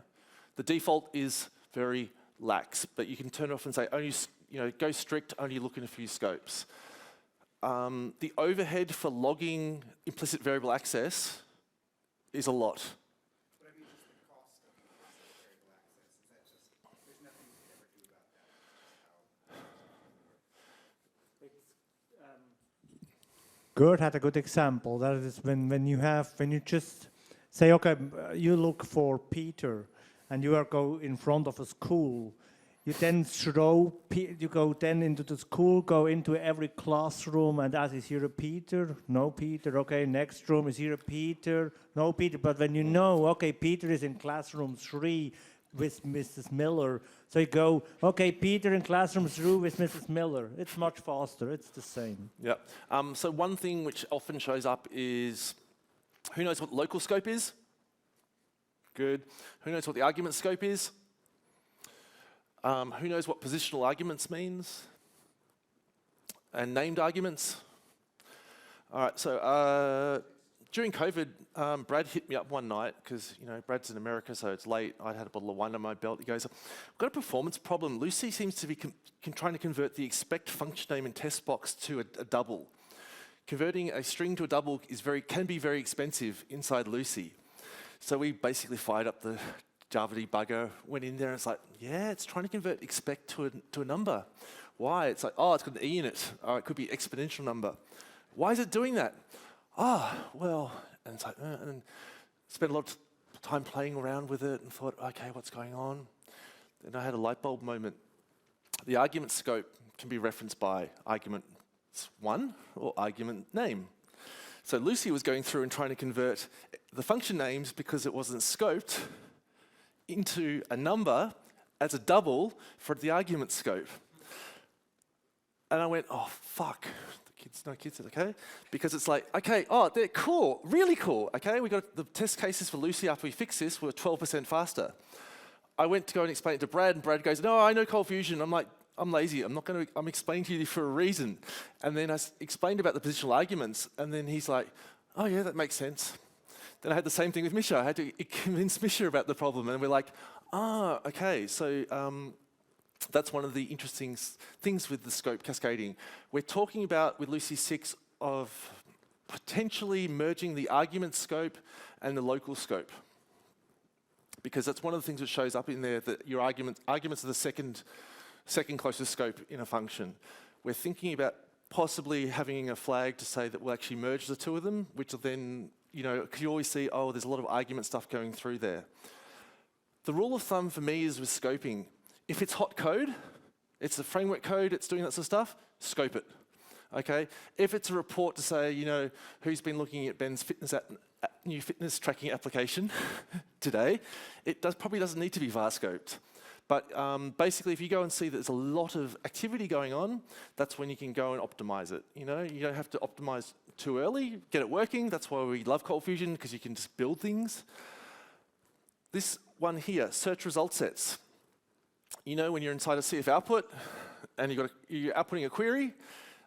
The default is very lax, but you can turn it off and say, only, go strict, only look in a few scopes. The overhead for logging implicit variable access is a lot. But I mean, just the cost of implicit variable access, is that just, there's nothing we could ever do about that? Gerd had a good example. That is when you just say, okay, you look for Peter, and you go in front of a school. You then you go then into the school, go into every classroom, and ask, is here a Peter? No Peter. Okay, next room, is here a Peter? No Peter. But when you know, okay, Peter is in classroom 3 with Mrs. Miller, so you go, okay, Peter in classroom 3 with Mrs. Miller. It's much faster. It's the same. Yeah. So one thing which often shows up is, who knows what local scope is? Good. Who knows what the argument scope is? Who knows what positional arguments means? And named arguments? All right, so during COVID, Brad hit me up one night, because Brad's in America, so it's late. I had a bottle of wine on my belt. He goes, I've got a performance problem. Lucee seems to be trying to convert the expect function name in test box to a double. Converting a string to a double can be very expensive inside Lucee. So we basically fired up the Java debugger, went in there, and it's like, yeah, it's trying to convert expect to a number. Why? It's like, oh, it's got an E in it. Or it could be exponential number. Why is it doing that? Well, and it's like, and spent a lot of time playing around with it and thought, okay, what's going on? Then I had a light bulb moment. The argument scope can be referenced by argument 1 or argument name. So Lucee was going through and trying to convert the function names, because it wasn't scoped, into a number as a double for the argument scope. And I went, oh, fuck. No kids, okay? Because it's like, okay, oh, they're cool, really cool, okay? We got the test cases for Lucee after we fixed this were 12% faster. I went to go and explain it to Brad, and Brad goes, no, I know Cold Fusion. I'm like, I'm lazy. I'm explaining to you for a reason. And then I explained about the positional arguments, and then he's like, oh yeah, that makes sense. Then I had the same thing with Misha. I had to convince Misha about the problem, and we're like, okay. So that's one of the interesting things with the scope cascading. We're talking about, with Lucee 6, of potentially merging the argument scope and the local scope. Because that's one of the things that shows up in there, that your arguments are the second closest scope in a function. We're thinking about possibly having a flag to say that we'll actually merge the two of them, which will then, because you always see, oh, there's a lot of argument stuff going through there. The rule of thumb for me is with scoping, if it's hot code, it's the framework code, it's doing that sort of stuff, scope it, okay? If it's a report to say, who's been looking at Ben's new fitness tracking application today, it probably doesn't need to be var scoped. But basically, if you go and see that there's a lot of activity going on, that's when you can go and optimize it. You don't have to optimize too early, get it working. That's why we love Cold Fusion, because you can just build things. This one here, search result sets. When you're inside a CF output and you're outputting a query,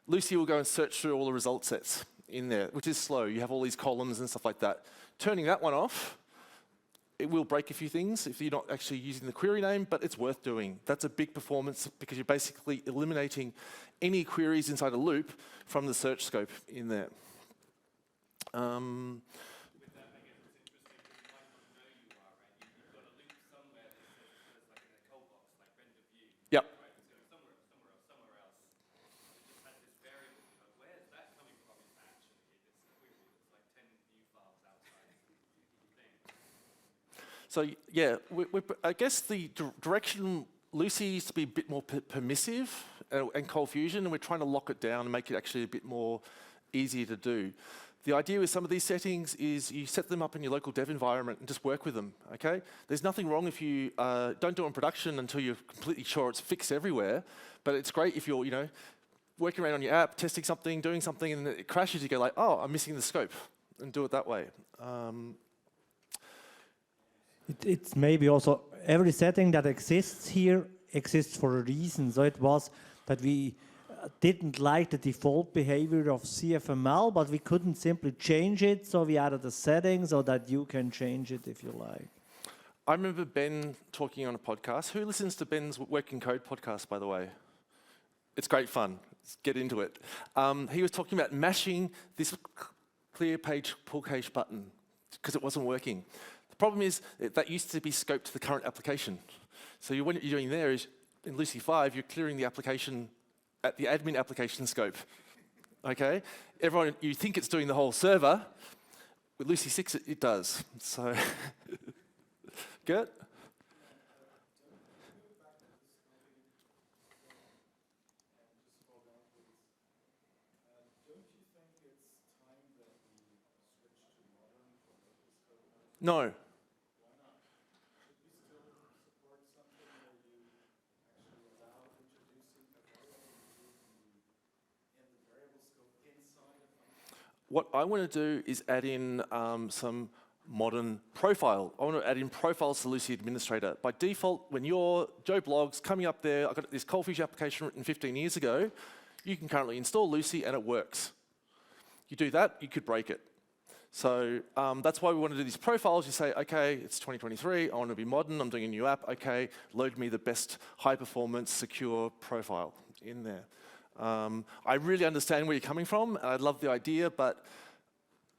Lucee will go and search through all the result sets in there, which is slow. You have all these columns and stuff like that. Turning that one off, it will break a few things if you're not actually using the query name, but it's worth doing. That's a big performance, because you're basically eliminating any queries inside a loop from the search scope in there. Yep. So yeah, I guess the direction Lucee used to be a bit more permissive and Cold Fusion, and we're trying to lock it down and make it actually a bit more easier to do. The idea with some of these settings is you set them up in your local dev environment and just work with them, okay? There's nothing wrong if you don't do it in production until you're completely sure it's fixed everywhere, but it's great if you're, working around on your app, testing something, doing something, and it crashes, you go like, oh, I'm missing the scope, and do it that way. It's maybe also every setting that exists here exists for a reason. So it was that we didn't like the default behavior of CFML, but we couldn't simply change it, so we added a setting so that you can change it if you like. I remember Ben talking on a podcast. Who listens to Ben's Working Code podcast, by the way? It's great fun. Let's get into it. He was talking about mashing this clear page pull cache button because it wasn't working. The problem is that used to be scoped to the current application. So what you're doing there is, in Lucee 5, you're clearing the application at the admin application scope, okay? Everyone, you think it's doing the whole server. With Lucee 6, it does. So, good? No. What I want to do is add in some modern profile. I want to add in profiles to Lucee Administrator. By default, when your Joe Blog's coming up there, I got this Cold Fusion application written 15 years ago, you can currently install Lucee and it works. You do that, you could break it. So that's why we want to do these profiles. You say, okay, it's 2023, I want to be modern, I'm doing a new app, okay, load me the best high-performance, secure profile in there. I really understand where you're coming from, and I love the idea, but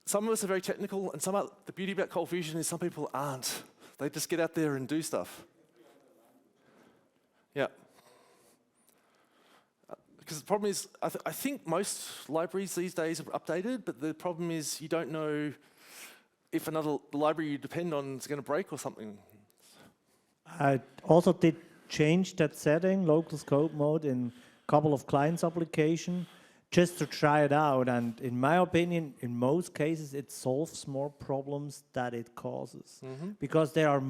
some of us are very technical, and the beauty about Cold Fusion is some people aren't. They just get out there and do stuff. Yeah. Because the problem is, I think most libraries these days are updated, but the problem is you don't know if the library you depend on is going to break or something. I also did change that setting, local scope mode, in a couple of clients' application, just to try it out. And in my opinion, in most cases, it solves more problems that it causes. Mm-hmm. Because there are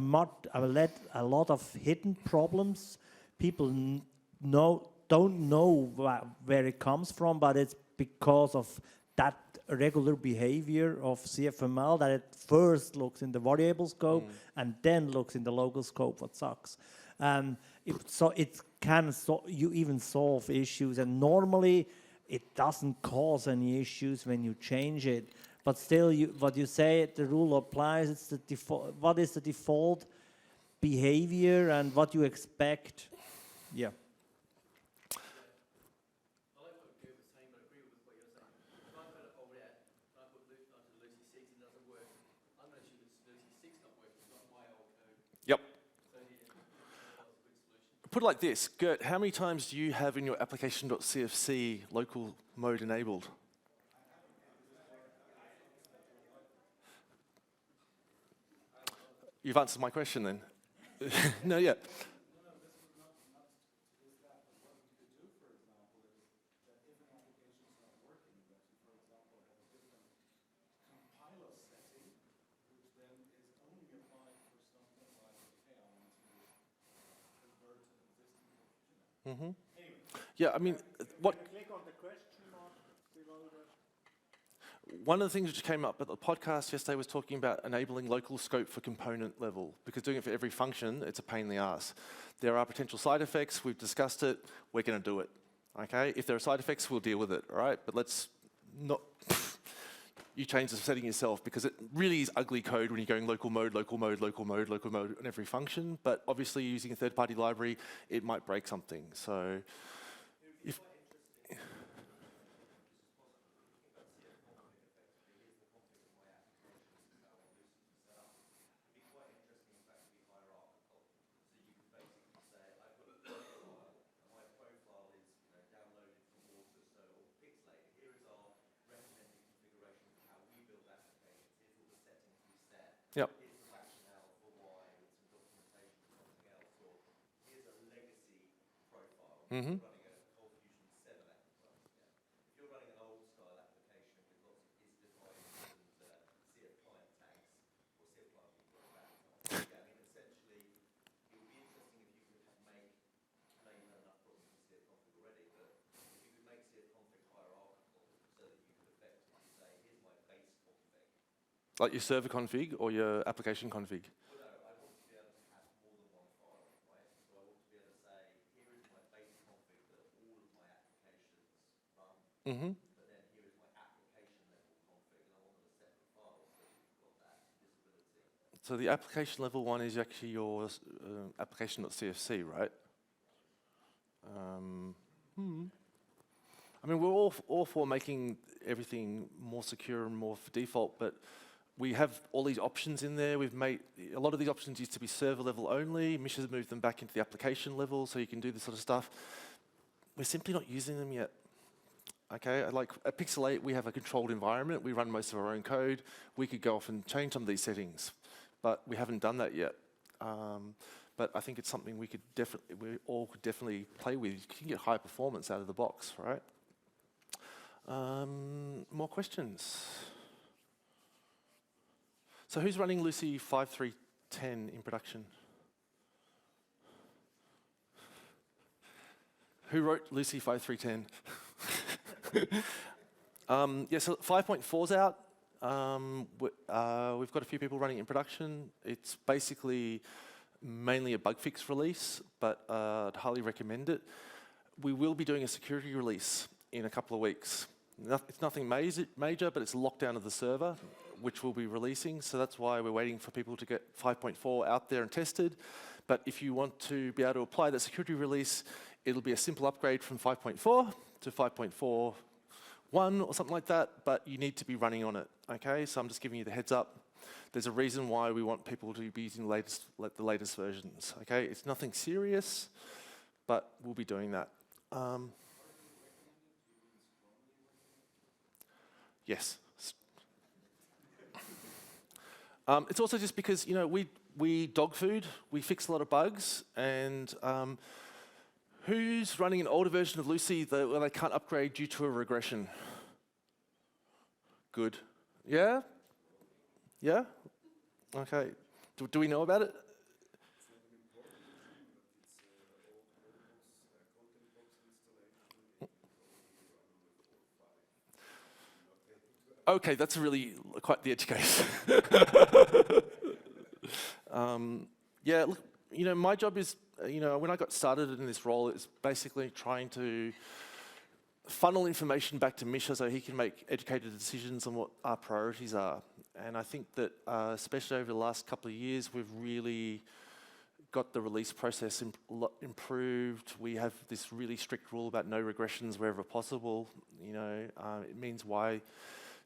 a lot of hidden problems. People don't know where it comes from, but it's because of that regular behavior of CFML that it first looks in the variable scope and then looks in the local scope, what sucks. You even solve issues, and normally it doesn't cause any issues when you change it. But still, what you say, the rule applies. It's the default. What is the default behavior and what you expect? Yeah. Yep. Put it like this, Gert, how many times do you have in your application.cfc local mode enabled? You've answered my question then. No, yeah. Mm-hmm. Yeah, I mean, Click on the question mark below one of the things which came up at the podcast yesterday was talking about enabling local scope for component level, because doing it for every function, it's a pain in the ass. There are potential side effects, we've discussed it, we're going to do it, okay? If there are side effects, we'll deal with it, all right? But let's not, you change the setting yourself, because it really is ugly code when you're going local mode, local mode, local mode, local mode on every function, but obviously using a third-party library, it might break something, so if... Yep. Mm-hmm. Like your server config or your application config? Mm-hmm. So the application level one is actually your application.cfc, right? I mean, we're all for making everything more secure and more for default, but we have all these options in there. We've made, a lot of these options used to be server level only. Mish has moved them back into the application level so you can do this sort of stuff. We're simply not using them yet. Okay, like at Pixel 8, we have a controlled environment. We run most of our own code. We could go off and change some of these settings, but we haven't done that yet. But I think it's something we all could definitely play with. You can get high performance out of the box, right? More questions? So who's running Lucee 5310 in production? Who wrote Lucee 5310? Yeah, so 5.4's out. We've got a few people running in production. It's basically mainly a bug fix release, but I'd highly recommend it. We will be doing a security release in a couple of weeks. It's nothing major, but it's a lockdown of the server, which we'll be releasing. So that's why we're waiting for people to get 5.4 out there and tested. But if you want to be able to apply that security release, it'll be a simple upgrade from 5.4 to 5.41 or something like that, but you need to be running on it, okay? So I'm just giving you the heads up. There's a reason why we want people to be using the latest versions, okay? It's nothing serious, but we'll be doing that. Yes. It's also just because, you know, we dog food, we fix a lot of bugs, and who's running an older version of Lucee where they can't upgrade due to a regression? Good. Yeah? Yeah? Okay. Do we know about it? Okay, that's really quite the edge case. Yeah, look, you know, my job is, you know, when I got started in this role, it's basically trying to funnel information back to Misha so he can make educated decisions on what our priorities are. And I think that, especially over the last couple of years, we've really got the release process improved. We have this really strict rule about no regressions wherever possible. You know, it means why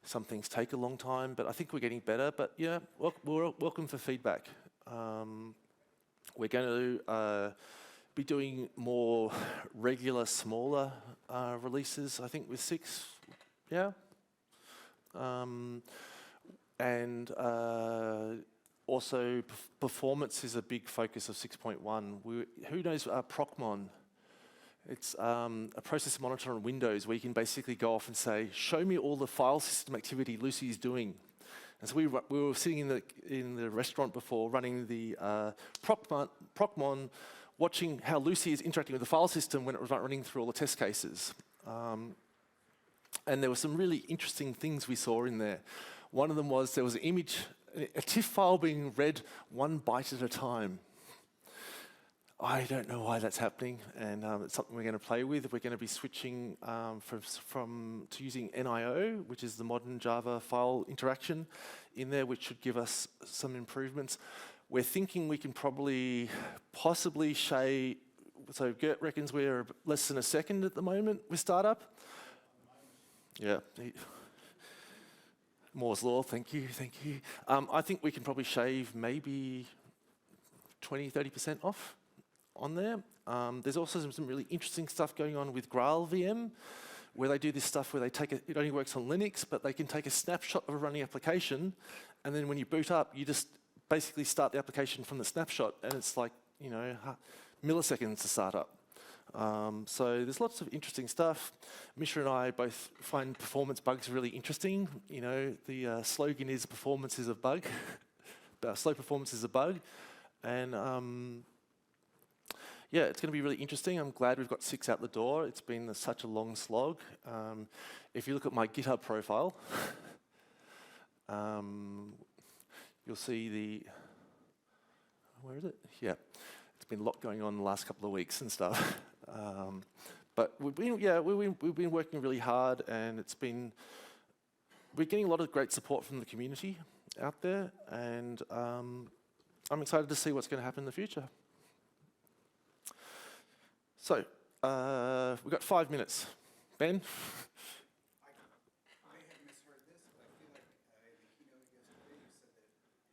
some things take a long time, but I think we're getting better. But yeah, we're welcome for feedback. We're going to be doing more regular, smaller releases, I think with 6, yeah. And also performance is a big focus of 6.1. Who knows Procmon? It's a process monitor on Windows where you can basically go off and say, show me all the file system activity Lucee is doing. And so we were sitting in the restaurant before running the Procmon, watching how Lucee is interacting with the file system when it was running through all the test cases. And there were some really interesting things we saw in there. One of them was there was an image, a TIFF file being read 1 byte at a time. I don't know why that's happening, and it's something we're going to play with. We're going to be switching to using NIO, which is the modern Java file interaction in there, which should give us some improvements. We're thinking we can possibly shave, so Gert reckons we're less than a second at the moment with startup. Yeah. Moore's Law, thank you. I think we can probably shave maybe 20–30% off on there. There's also some really interesting stuff going on with Graal VM, where they do this stuff where they it only works on Linux, but they can take a snapshot of a running application, and then when you boot up, you just basically start the application from the snapshot, and it's like, you know, milliseconds to start up. So there's lots of interesting stuff. Misha and I both find performance bugs really interesting. You know, the slogan is "Performance is a bug." Slow performance is a bug, and yeah, it's going to be really interesting. I'm glad we've got 6 out the door. It's been such a long slog. If you look at my GitHub profile, you'll see the, where is it? Yeah, it's been a lot going on the last couple of weeks and stuff. But we've been working really hard, and we're getting a lot of great support from the community out there, and I'm excited to see what's going to happen in the future. So, we've got 5 minutes. Ben? I may have misheard this, but I feel like in the keynote yesterday you said that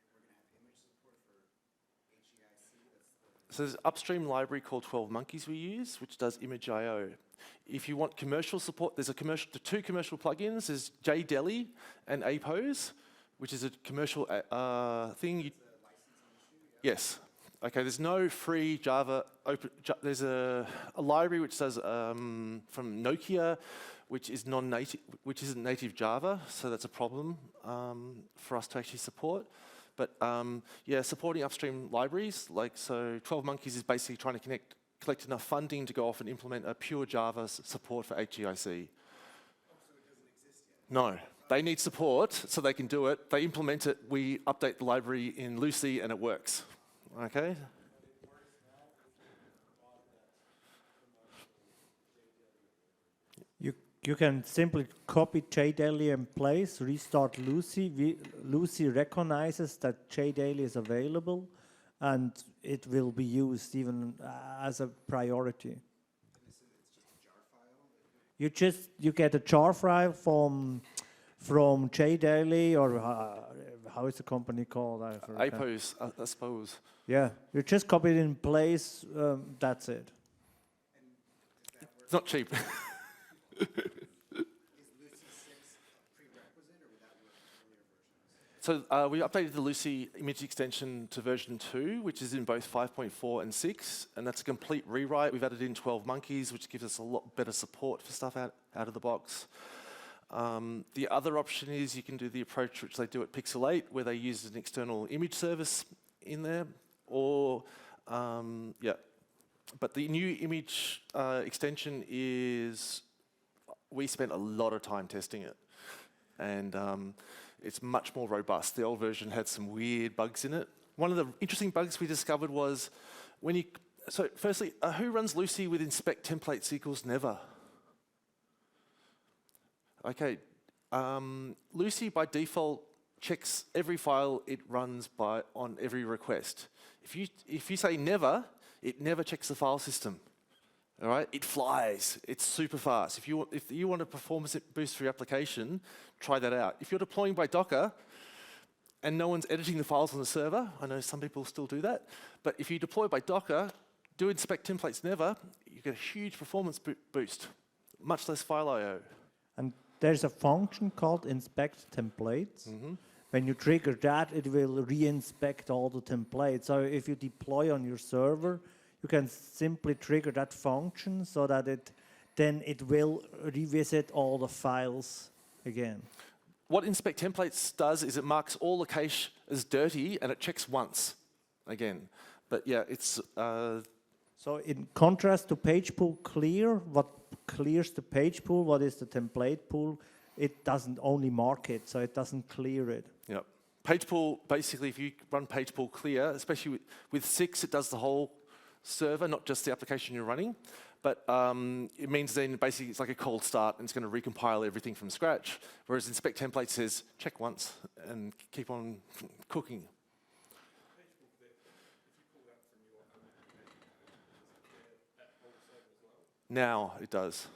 we're going to have image support for HEIC. So there's an upstream library called 12 Monkeys we use, which does image I/O. If you want commercial support, there's the 2 commercial plugins. There's JDeli and Apose, which is a commercial thing. Yes. Okay, there's no free Java open. There's a library which does from Nokia, which is non-native, which isn't native Java, so that's a problem for us to actually support. But yeah, supporting upstream libraries, like so 12 Monkeys is basically trying to collect enough funding to go off and implement a pure Java support for HEIC. Oh, so it doesn't exist yet? No, they need support so they can do it. They implement it, we update the library in Lucee and it works. Okay? You can simply copy JDeli in place, restart Lucee. Lucee recognizes that JDeli is available, and it will be used even as a priority. And it's just a jar file? You get a jar file from JDeli, or how is the company called? I forgot. Apose, I suppose. Yeah, you just copy it in place. That's it. It's not cheap. Is Lucee 6 a prerequisite, or would that work in earlier versions? So we updated the Lucee image extension to version 2, which is in both 5.4 and 6, and that's a complete rewrite. We've added in 12 Monkeys, which gives us a lot better support for stuff out of the box. The other option is you can do the approach which they do at Pixel 8, where they use an external image service in there, or yeah. But the new image extension is, we spent a lot of time testing it, and it's much more robust. The old version had some weird bugs in it. One of the interesting bugs we discovered was when you, so firstly, who runs Lucee with inspect templates equals never? Okay, Lucee by default checks every file it runs on every request. If you say never, it never checks the file system. All right, it flies. It's super fast. If you want a performance boost for your application, try that out. If you're deploying by Docker and no one's editing the files on the server, I know some people still do that, but if you deploy by Docker, do inspect templates never, you get a huge performance boost, much less file I/O. And there's a function called inspect templates. Mm-hmm. When you trigger that, it will re-inspect all the templates. So if you deploy on your server, you can simply trigger that function so that it will revisit all the files again. What inspect templates does is it marks all the cache as dirty and it checks once again. But yeah, it's So in contrast to page pool clear, what clears the page pool, what is the template pool, it doesn't only mark it, so it doesn't clear it. yeah. Page pool, basically, if you run page pool clear, especially with 6, it does the whole server, not just the application you're running. But it means then basically it's like a cold start and it's going to recompile everything from scratch. Whereas inspect template says check once and keep on cooking. Now it does.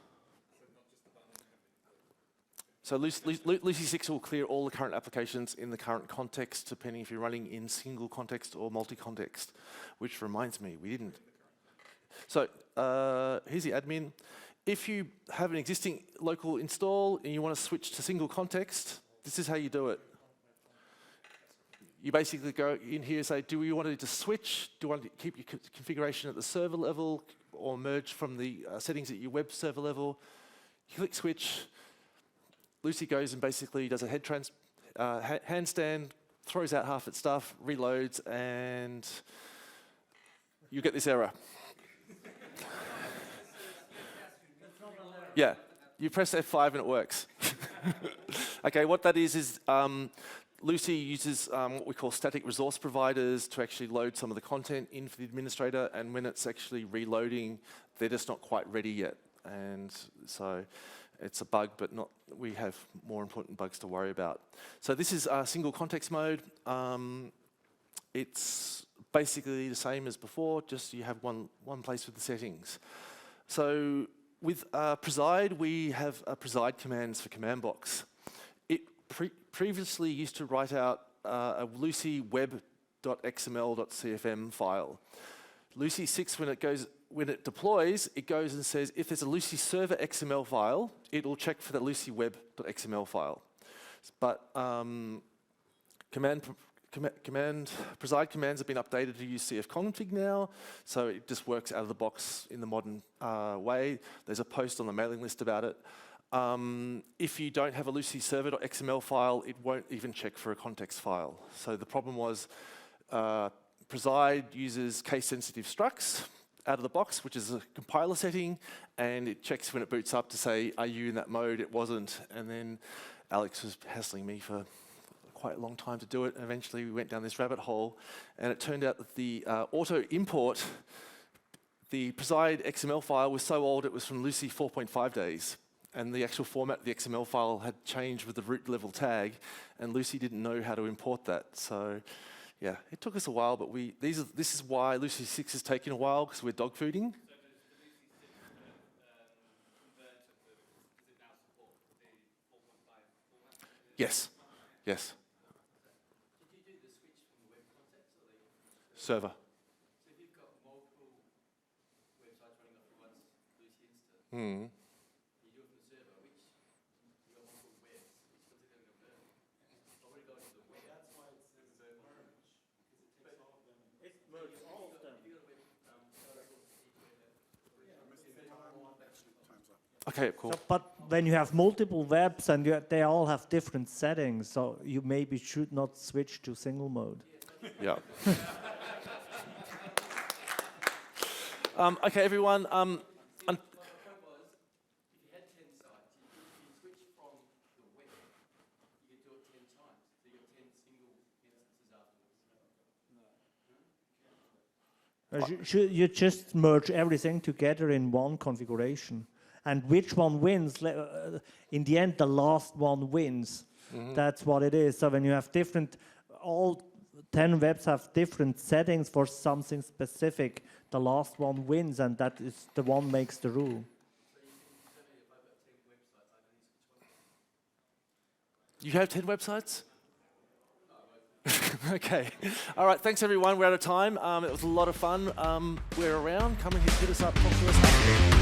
So Lucee 6 will clear all the current applications in the current context, depending if you're running in single context or multi-context, which reminds me, we didn't. So here's the admin. If you have an existing local install and you want to switch to single context, this is how you do it. you basically go in here and say, do we want to just switch? Do you want to keep your configuration at the server level or merge from the settings at your web server level? You click switch. Lucee goes and basically does a handstand, throws out half its stuff, reloads, and you get this error. Yeah, you press F5 and it works. Okay, what that is Lucee uses what we call static resource providers to actually load some of the content in for the administrator, and when it's actually reloading, they're just not quite ready yet. And so it's a bug, but we have more important bugs to worry about. So this is single context mode. It's basically the same as before, just you have one place with the settings. So with preside, we have preside commands for command box. It previously used to write out a Lucee web.xml.cfm file. Lucee 6, when it deploys, it goes and says, if there's a Lucee Server XML file, it will check for the Lucee web.xml file. But preside commands have been updated to use CFConfig now, so it just works out of the box in the modern way. There's a post on the mailing list about it. If you don't have a Lucee Server.xml file, it won't even check for a context file. So the problem was preside uses case-sensitive structs out of the box, which is a compiler setting, and it checks when it boots up to say, are you in that mode? It wasn't, and then Alex was hassling me for quite a long time to do it, and eventually we went down this rabbit hole, and it turned out that the auto import, the preside XML file was so old it was from Lucee 4.5 days, and the actual format of the XML file had changed with the root level tag, and Lucee didn't know how to import that. So yeah, it took us a while, but this is why Lucee 6 is taking a while, because we're dog fooding. Yes, yes. Server. So if you've got multiple websites running off one Lucee instance, you do it from the server, which you've got multiple webs, which one's it going to burn? Already going to the web. That's why it's merge, because it takes all of them. It merges all of them. If you've got a web, Okay, cool. So, but when you have multiple webs and they all have different settings, so you maybe should not switch to single mode. Yeah. Okay, everyone. the point was, if you had 10 sites, if you switch from the web, you could do it 10 times. So you got 10 single instances afterwards. You just merge everything together in one configuration. And which one wins? In the end, the last one wins. That's what it is. So when you have all 10 webs have different settings for something specific, the last one wins, and that is the one makes the rule. You have 10 websites? Okay. All right, thanks everyone. We're out of time. It was a lot of fun. We're around. Come and hit us up, talk to us.